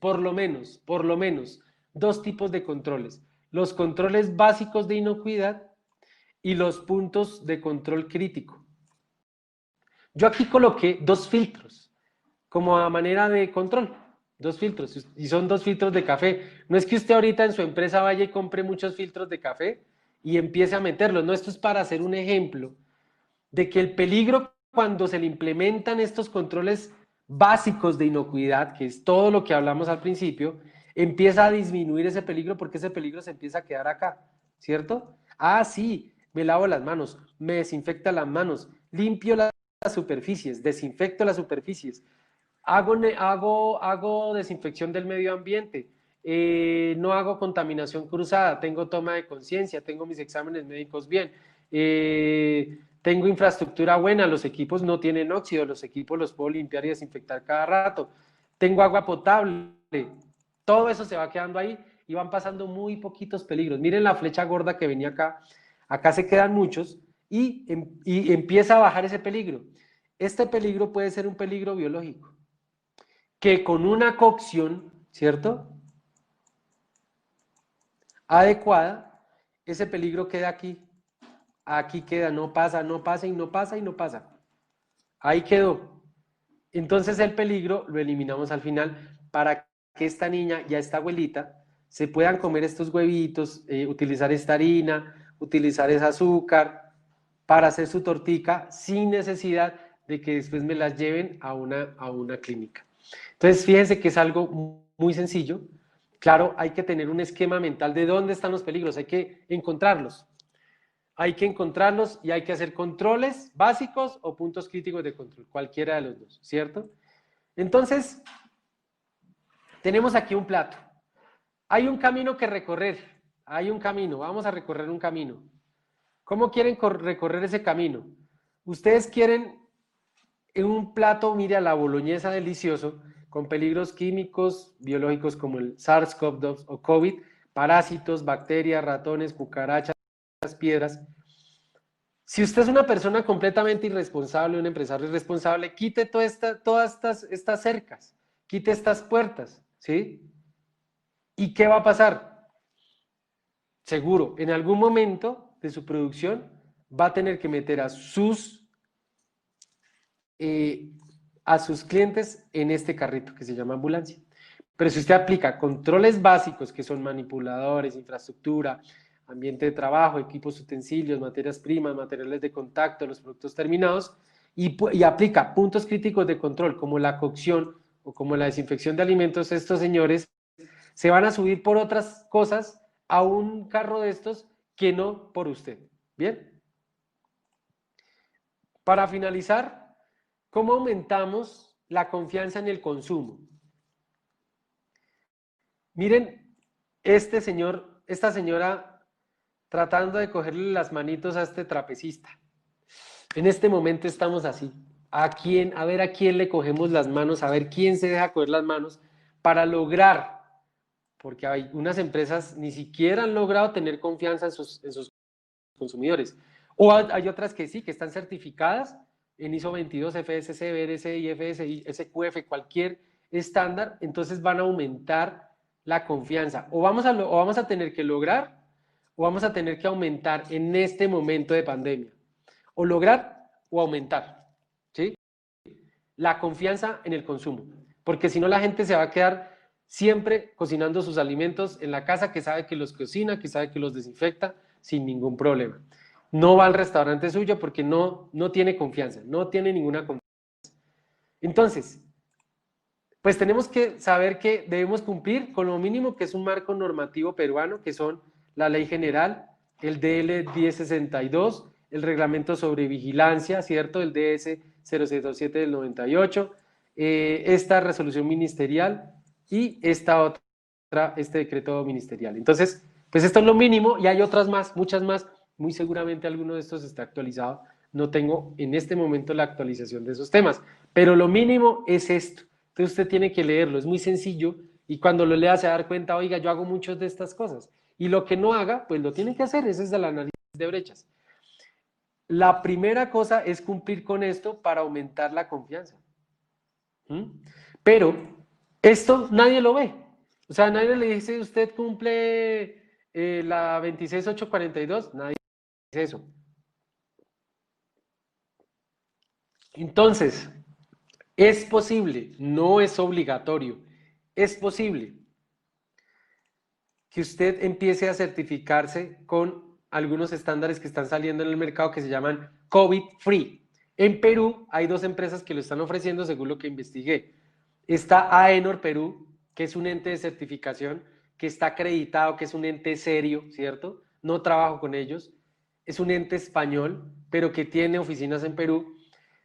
dos tipos de controles. Los controles básicos de inocuidad y los puntos de control crítico. Yo aquí coloqué dos filtros como a manera de control. Dos filtros, y son dos filtros de café. No es que usted ahorita en su empresa vaya y compre muchos filtros de café y empiece a meterlos. No, esto es para hacer un ejemplo de que el peligro cuando se le implementan estos controles básicos de inocuidad, que es todo lo que hablamos al principio, empieza a disminuir ese peligro porque ese peligro se empieza a quedar acá, ¿cierto? Ah, sí, me lavo las manos, me desinfecta las manos, limpio las superficies, desinfecto las superficies, hago desinfección del medio ambiente, no hago contaminación cruzada, tengo toma de conciencia, tengo mis exámenes médicos bien, tengo infraestructura buena, los equipos no tienen óxido, los equipos los puedo limpiar y desinfectar cada rato, tengo agua potable, todo eso se va quedando ahí y van pasando muy poquitos peligros. Miren la flecha gorda que venía acá, acá se quedan muchos y empieza a bajar ese peligro. Este peligro puede ser un peligro biológico que con una cocción, ¿cierto? Adecuada, ese peligro queda aquí. Aquí queda, no pasa, no pasa y no pasa y no pasa. Ahí quedó. Entonces el peligro lo eliminamos al final para que esta niña y esta abuelita se puedan comer estos huevitos, utilizar esta harina, utilizar ese azúcar para hacer su tortica sin necesidad de que después me las lleven a una clínica. Entonces, fíjense que es algo muy sencillo. Claro, hay que tener un esquema mental de dónde están los peligros, hay que encontrarlos. Hay que encontrarlos y hay que hacer controles básicos o puntos críticos de control, cualquiera de los dos, ¿cierto? Entonces, tenemos aquí un plato. Hay un camino que recorrer, hay un camino, vamos a recorrer un camino. ¿Cómo quieren recorrer ese camino? Ustedes quieren en un plato, mire, a la boloñesa delicioso, con peligros químicos, biológicos como el SARS-CoV-2 o COVID, parásitos, bacterias, ratones, cucarachas, piedras. Si usted es una persona completamente irresponsable, un empresario irresponsable, quite todas estas cercas, quite estas puertas, ¿sí? ¿Y qué va a pasar? Seguro, en algún momento de su producción va a tener que meter a sus clientes en este carrito que se llama ambulancia. Pero si usted aplica controles básicos, que son manipuladores, infraestructura, ambiente de trabajo, equipos, utensilios, materias primas, materiales de contacto, los productos terminados, y aplica puntos críticos de control, como la cocción o como la desinfección de alimentos, estos señores se van a subir por otras cosas a un carro de estos que no por usted. ¿Bien? Para finalizar, ¿cómo aumentamos la confianza en el consumo? Miren, este señor, esta señora tratando de cogerle las manitos a este trapecista. En este momento estamos así. A ver a quién le cogemos las manos, a ver quién se deja coger las manos para lograr, porque hay unas empresas ni siquiera han logrado tener confianza en sus consumidores. O hay otras que sí, que están certificadas en ISO 22, FSC, BRC, IFS, SQF, cualquier estándar, entonces van a aumentar la confianza. O vamos a tener que lograr, o vamos a tener que aumentar en este momento de pandemia. O lograr o aumentar, ¿sí? La confianza en el consumo. Porque si no, la gente se va a quedar siempre cocinando sus alimentos en la casa, que sabe que los cocina, que sabe que los desinfecta sin ningún problema. No va al restaurante suyo porque no tiene confianza, no tiene ninguna confianza. Entonces, pues tenemos que saber que debemos cumplir con lo mínimo, que es un marco normativo peruano, que son la Ley General, el DL 1062, el Reglamento sobre Vigilancia, ¿cierto? El DS 0627 del 98, esta resolución ministerial y esta otra, este decreto ministerial. Entonces, pues esto es lo mínimo y hay otras más, muchas más. Muy seguramente alguno de estos está actualizado. No tengo en este momento la actualización de esos temas, pero lo mínimo es esto. Entonces usted tiene que leerlo, es muy sencillo y cuando lo lea se va a dar cuenta, oiga, yo hago muchas de estas cosas. Y lo que no haga, pues lo tiene que hacer, ese es el análisis de brechas. La primera cosa es cumplir con esto para aumentar la confianza. Pero esto nadie lo ve. O sea, nadie le dice, usted cumple la 26842, nadie dice eso. Entonces, es posible, no es obligatorio, es posible que usted empiece a certificarse con algunos estándares que están saliendo en el mercado que se llaman COVID-Free. En Perú hay dos empresas que lo están ofreciendo según lo que investigué. Está AENOR Perú, que es un ente de certificación, que está acreditado, que es un ente serio, ¿cierto? No trabajo con ellos. Es un ente español, pero que tiene oficinas en Perú.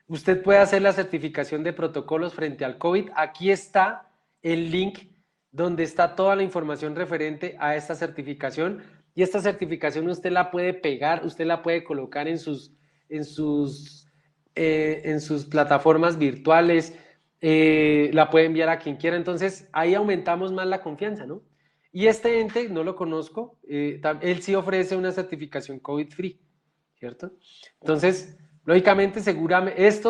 Usted puede hacer la certificación de protocolos frente al COVID. Aquí está el link donde está toda la información referente a esta certificación. Y esta certificación usted la puede pegar, usted la puede colocar en sus plataformas virtuales, la puede enviar a quien quiera. Entonces, ahí aumentamos más la confianza, ¿no? Y este ente, no lo conozco, él sí ofrece una certificación COVID-free, ¿cierto? Entonces, lógicamente, seguramente,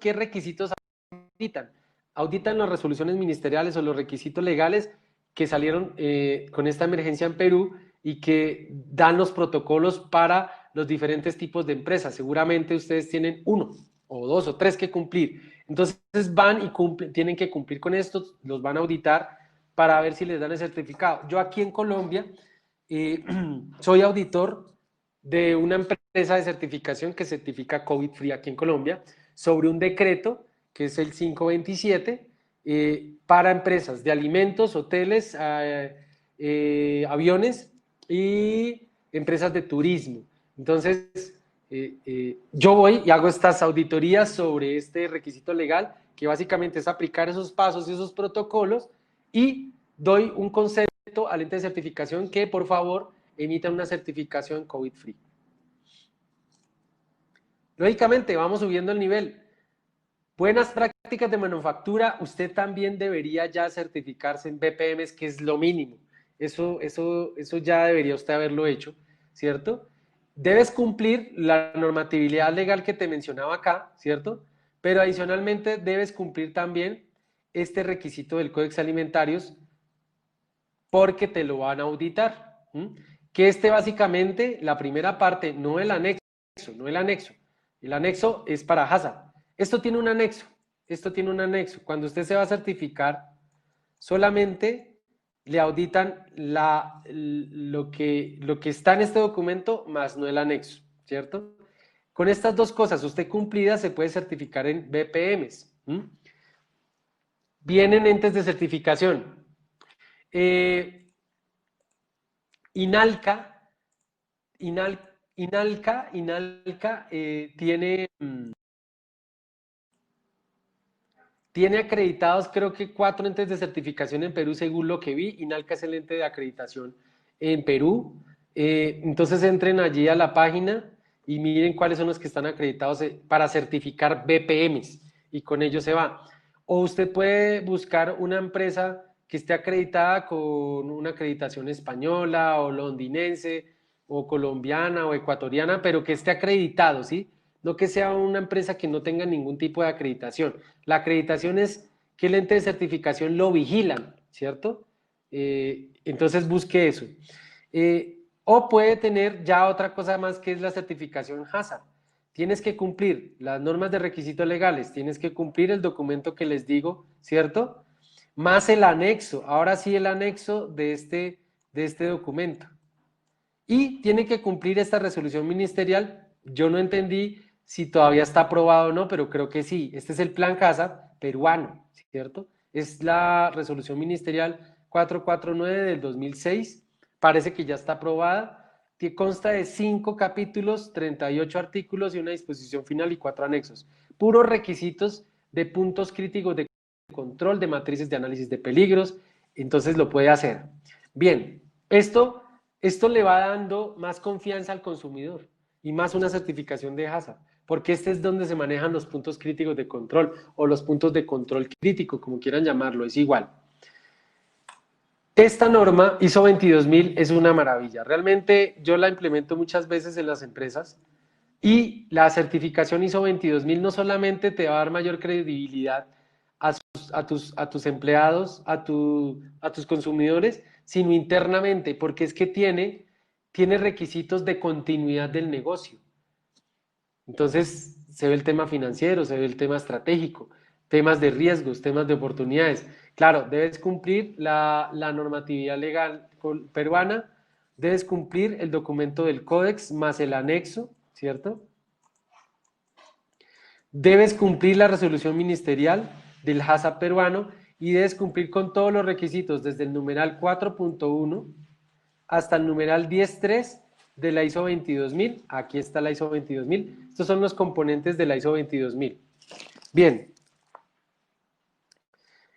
¿qué requisitos auditan? Auditan las resoluciones ministeriales o los requisitos legales que salieron con esta emergencia en Perú y que dan los protocolos para los diferentes tipos de empresas. Seguramente ustedes tienen uno o dos o tres que cumplir. Entonces van y tienen que cumplir con estos, los van a auditar para ver si les dan el certificado. Yo aquí en Colombia soy auditor de una empresa de certificación que certifica COVID-Free aquí en Colombia sobre un decreto que es el 527 para empresas de alimentos, hoteles, aviones y empresas de turismo. Entonces, yo voy y hago estas auditorías sobre este requisito legal, que básicamente es aplicar esos pasos y esos protocolos, y doy un concepto al ente de certificación que, por favor, emita una certificación COVID-free. Lógicamente, vamos subiendo el nivel. Buenas prácticas de manufactura, usted también debería ya certificarse en BPMs, que es lo mínimo. Eso ya debería usted haberlo hecho, ¿cierto? Debes cumplir la normatividad legal que te mencionaba acá, ¿cierto? Pero adicionalmente debes cumplir también este requisito del Códex Alimentarios porque te lo van a auditar. Que básicamente, la primera parte, no el anexo, no el anexo. El anexo es para HACCP. Esto tiene un anexo. Esto tiene un anexo. Cuando usted se va a certificar, solamente le auditan lo que está en este documento, más no el anexo, ¿cierto? Con estas dos cosas, usted cumplida, se puede certificar en BPMs. Vienen entes de certificación. Inalca tiene acreditados, creo que 4 entes de certificación en Perú, según lo que vi. Inalca es el ente de acreditación en Perú. Entonces entren allí a la página y miren cuáles son los que están acreditados para certificar BPMs, y con ello se va. O usted puede buscar una empresa que esté acreditada con una acreditación española o londinense o colombiana o ecuatoriana, pero que esté acreditado, ¿sí? No que sea una empresa que no tenga ningún tipo de acreditación. La acreditación es que el ente de certificación lo vigilan, ¿cierto? Entonces busque eso. O puede tener ya otra cosa más, que es la certificación HACCP. Tienes que cumplir las normas de requisitos legales, tienes que cumplir el documento que les digo, ¿cierto? Más el anexo, ahora sí el anexo de este documento. Y tiene que cumplir esta resolución ministerial. Yo no entendí si todavía está aprobado o no, pero creo que sí. Este es el plan HACCP peruano, ¿cierto? Es la resolución ministerial 449 del 2006. Parece que ya está aprobada. Que consta de 5 capítulos, 38 artículos y una disposición final y 4 anexos. Puros requisitos de puntos críticos de control, de matrices de análisis de peligros. Entonces lo puede hacer. Bien, esto le va dando más confianza al consumidor y más una certificación de HACCP, porque este es donde se manejan los puntos críticos de control o los puntos de control crítico, como quieran llamarlo, es igual. Esta norma ISO 22000 es una maravilla. Realmente yo la implemento muchas veces en las empresas, y la certificación ISO 22000 no solamente te va a dar mayor credibilidad a tus empleados, a tus consumidores, sino internamente, porque es que tiene requisitos de continuidad del negocio. Entonces, se ve el tema financiero, se ve el tema estratégico, temas de riesgos, temas de oportunidades. Claro, debes cumplir la normatividad legal peruana, debes cumplir el documento del códex más el anexo, ¿cierto? Debes cumplir la resolución ministerial del HACCP peruano y debes cumplir con todos los requisitos, desde el numeral 4.1 hasta el numeral 10.3 de la ISO 22000. Aquí está la ISO 22000. Estos son los componentes de la ISO 22000. Bien.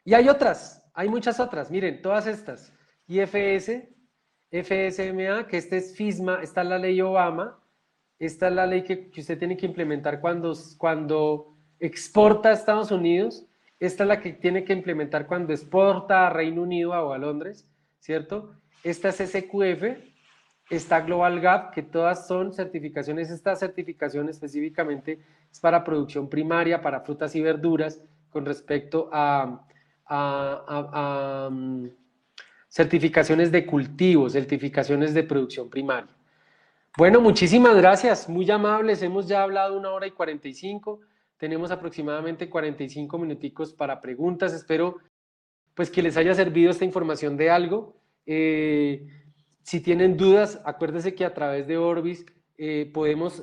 Y hay otras, hay muchas otras. Miren, todas estas. IFS, FSMA, que este es FISMA, está la ley Obama. Esta es la ley que usted tiene que implementar cuando exporta a Estados Unidos. Esta es la que tiene que implementar cuando exporta a Reino Unido o a Londres, ¿cierto? Esta es SQF, está Global Gap, que todas son certificaciones. Esta certificación específicamente es para producción primaria, para frutas y verduras, con respecto a certificaciones de cultivo, certificaciones de producción primaria. Bueno, muchísimas gracias, muy amables. Hemos ya hablado 1 hora y 45. Tenemos aproximadamente 45 minuticos para preguntas. Espero pues que les haya servido esta información de algo. Si tienen dudas, acuérdense que a través de Orbis podemos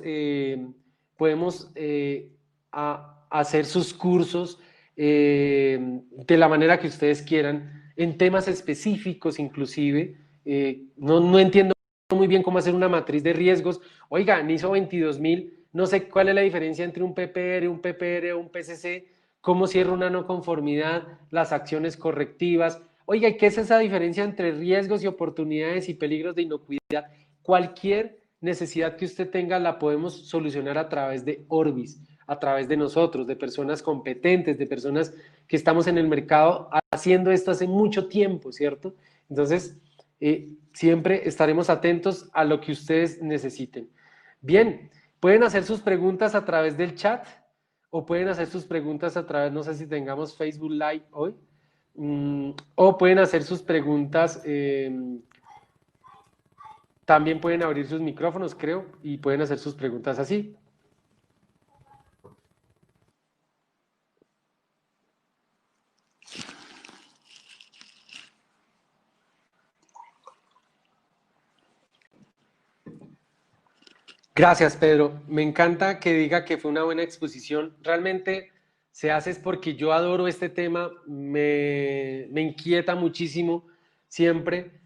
hacer sus cursos de la manera que ustedes quieran, en temas específicos inclusive. No entiendo muy bien cómo hacer una matriz de riesgos. Oiga, en ISO 22000, no sé cuál es la diferencia entre un PPR, un PPR o un PCC, cómo cierra una no conformidad, las acciones correctivas. Oiga, ¿qué es esa diferencia entre riesgos y oportunidades y peligros de inocuidad? Cualquier necesidad que usted tenga la podemos solucionar a través de Orbis, a través de nosotros, de personas competentes, de personas que estamos en el mercado haciendo esto hace mucho tiempo, ¿cierto? Entonces, siempre estaremos atentos a lo que ustedes necesiten. Bien, pueden hacer sus preguntas a través del chat o pueden hacer sus preguntas a través, no sé si tengamos Facebook Live hoy, o pueden hacer sus preguntas también pueden abrir sus micrófonos, creo, y pueden hacer sus preguntas así. Gracias, Pedro. Me encanta que diga que fue una buena exposición. Realmente se hace es porque yo adoro este tema, me inquieta muchísimo siempre.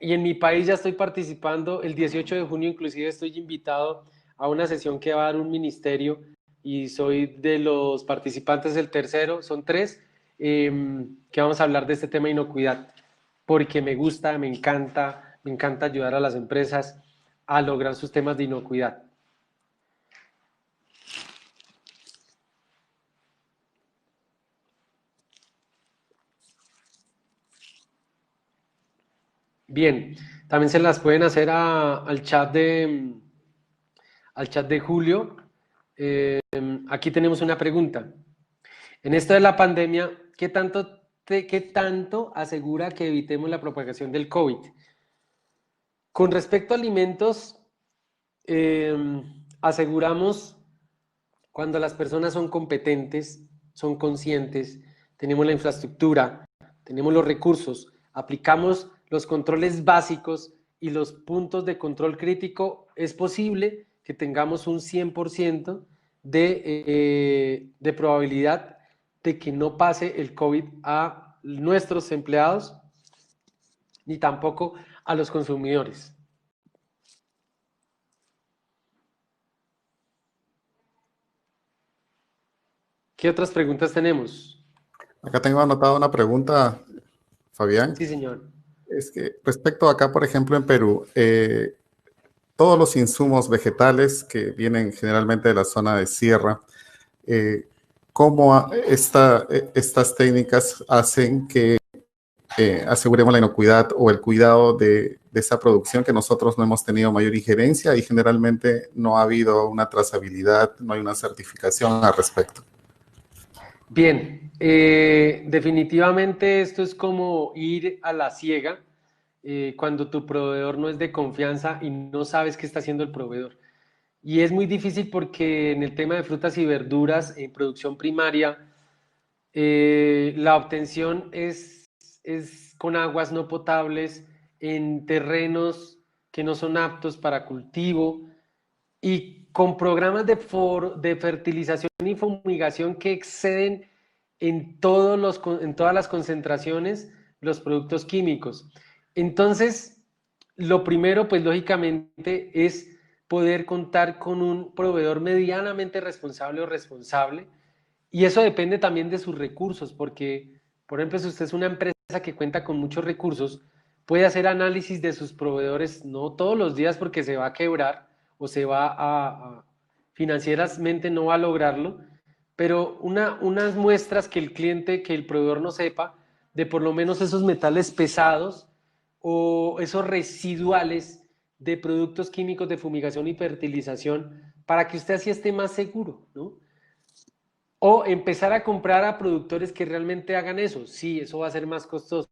Y en mi país ya estoy participando. El 18 de junio inclusive estoy invitado a una sesión que va a dar un ministerio y soy de los participantes del tercero, son tres, que vamos a hablar de este tema de inocuidad, porque me gusta, me encanta ayudar a las empresas a lograr sus temas de inocuidad. Bien, también se las pueden hacer al chat de Julio. Aquí tenemos una pregunta. En esto de la pandemia, ¿qué tanto asegura que evitemos la propagación del COVID? Con respecto a alimentos, eh, aseguramos cuando las personas son competentes, son conscientes, tenemos la infraestructura, tenemos los recursos, aplicamos los controles básicos y los puntos de control crítico, es posible que tengamos un 100% de probabilidad de que no pase el COVID a nuestros empleados ni tampoco a los consumidores. ¿Qué otras preguntas tenemos? Acá tengo anotada una pregunta, Fabián. Sí, señor. Es que respecto acá, por ejemplo, en Perú, todos los insumos vegetales que vienen generalmente de la zona de sierra, ¿cómo estas técnicas hacen que aseguremos la inocuidad o el cuidado de esa producción que nosotros no hemos tenido mayor injerencia y generalmente no ha habido una trazabilidad, no hay una certificación al respecto? Bien, definitivamente esto es como ir a la ciega cuando tu proveedor no es de confianza y no sabes qué está haciendo el proveedor. Y es muy difícil porque en el tema de frutas y verduras en producción primaria, la obtención es con aguas no potables, en terrenos que no son aptos para cultivo y con programas de fertilización y fumigación que exceden en todas las concentraciones los productos químicos. Entonces, lo primero, pues lógicamente, es poder contar con un proveedor medianamente responsable o responsable. Y eso depende también de sus recursos, porque, por ejemplo, si usted es una empresa que cuenta con muchos recursos, puede hacer análisis de sus proveedores, no todos los días porque se va a quebrar o se va financieramente no va a lograrlo, pero unas muestras que el cliente, que el proveedor no sepa, de por lo menos esos metales pesados o esos residuales de productos químicos de fumigación y fertilización, para que usted así esté más seguro, ¿no? O empezar a comprar a productores que realmente hagan eso. Sí, eso va a ser más costoso,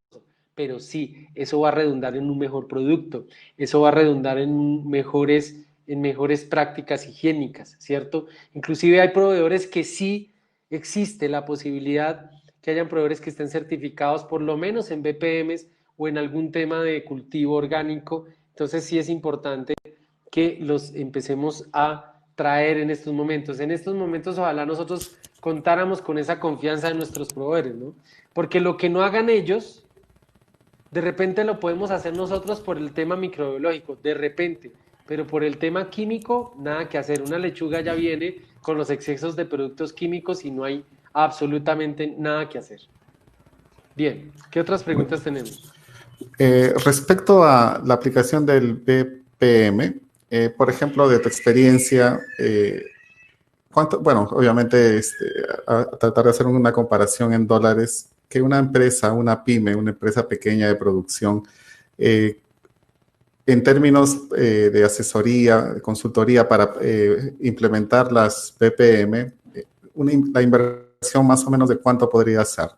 pero sí, eso va a redundar en un mejor producto, eso va a redundar en mejores prácticas higiénicas, ¿cierto? Inclusive hay proveedores que sí existe la posibilidad que hayan proveedores que estén certificados por lo menos en BPMs o en algún tema de cultivo orgánico. Entonces sí es importante que los empecemos a traer en estos momentos. En estos momentos ojalá nosotros contáramos con esa confianza de nuestros proveedores, ¿no? Porque lo que no hagan ellos, de repente lo podemos hacer nosotros por el tema microbiológico, de repente, pero por el tema químico, nada que hacer. Una lechuga ya viene con los excesos de productos químicos y no hay absolutamente nada que hacer. Bien, ¿qué otras preguntas tenemos? Respecto a la aplicación del BPM, por ejemplo, de tu experiencia, bueno, obviamente a tratar de hacer una comparación en dólares, que una empresa, una pyme, una empresa pequeña de producción, en términos de asesoría, de consultoría para implementar las BPM, la inversión más o menos de cuánto podría ser.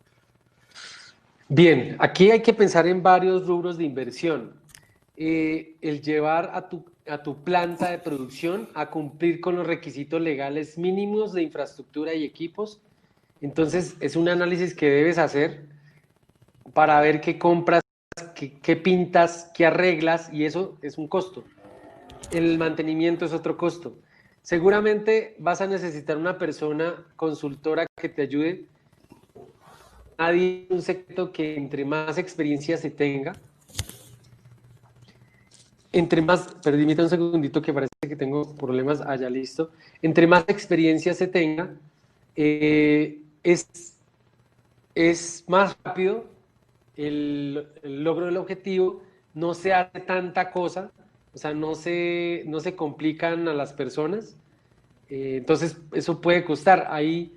Bien, aquí hay que pensar en varios rubros de inversión. el llevar a tu planta de producción a cumplir con los requisitos legales mínimos de infraestructura y equipos. Entonces, es un análisis que debes hacer para ver qué compras, qué pintas, qué arreglas, y eso es un costo. El mantenimiento es otro costo. Seguramente vas a necesitar una persona consultora que te ayude. Nadie es un secreto que entre más experiencia se tenga, entre más, permítame un segundito que parece que tengo problemas allá, listo. Entre más experiencia se tenga, eh, es más rápido el logro del objetivo, no se hace tanta cosa, o sea, no se complican a las personas, entonces eso puede costar. Ahí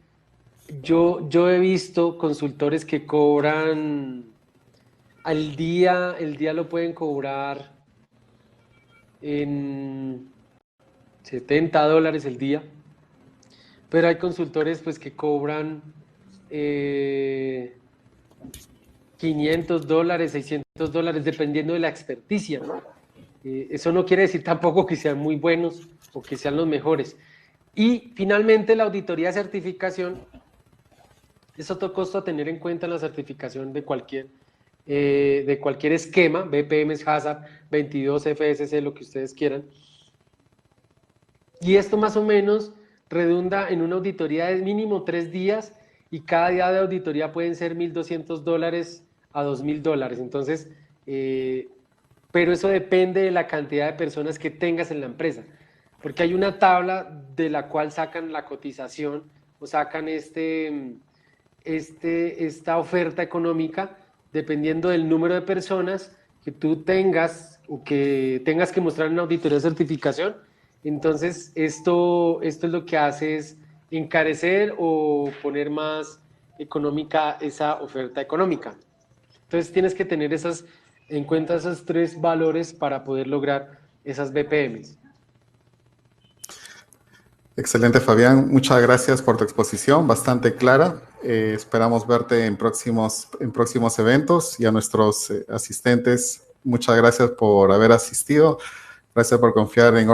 yo he visto consultores que cobran el día lo pueden cobrar en $70 el día, pero hay consultores pues que cobran eh, $500, $600, dependiendo de la experticia, ¿no? Eso no quiere decir tampoco que sean muy buenos o que sean los mejores. Y finalmente la auditoría de certificación es otro costo a tener en cuenta en la certificación de cualquier esquema, BPMs, HACCP, 22 FSC, lo que ustedes quieran. Y esto más o menos redunda en una auditoría de mínimo 3 días, y cada día de auditoría pueden ser $1.200 a $2.000. Entonces, pero eso depende de la cantidad de personas que tengas en la empresa, porque hay una tabla de la cual sacan la cotización o sacan esta oferta económica dependiendo del número de personas que tú tengas o que tengas que mostrar en auditoría de certificación. Entonces, esto es lo que hace es encarecer o poner más económica esa oferta económica. Entonces, tienes que tener en cuenta esos 3 valores para poder lograr esas BPMs. Excelente, Fabián. Muchas gracias por tu exposición, bastante clara. Esperamos verte en próximos eventos, y a nuestros asistentes, muchas gracias por haber asistido. Gracias por confiar en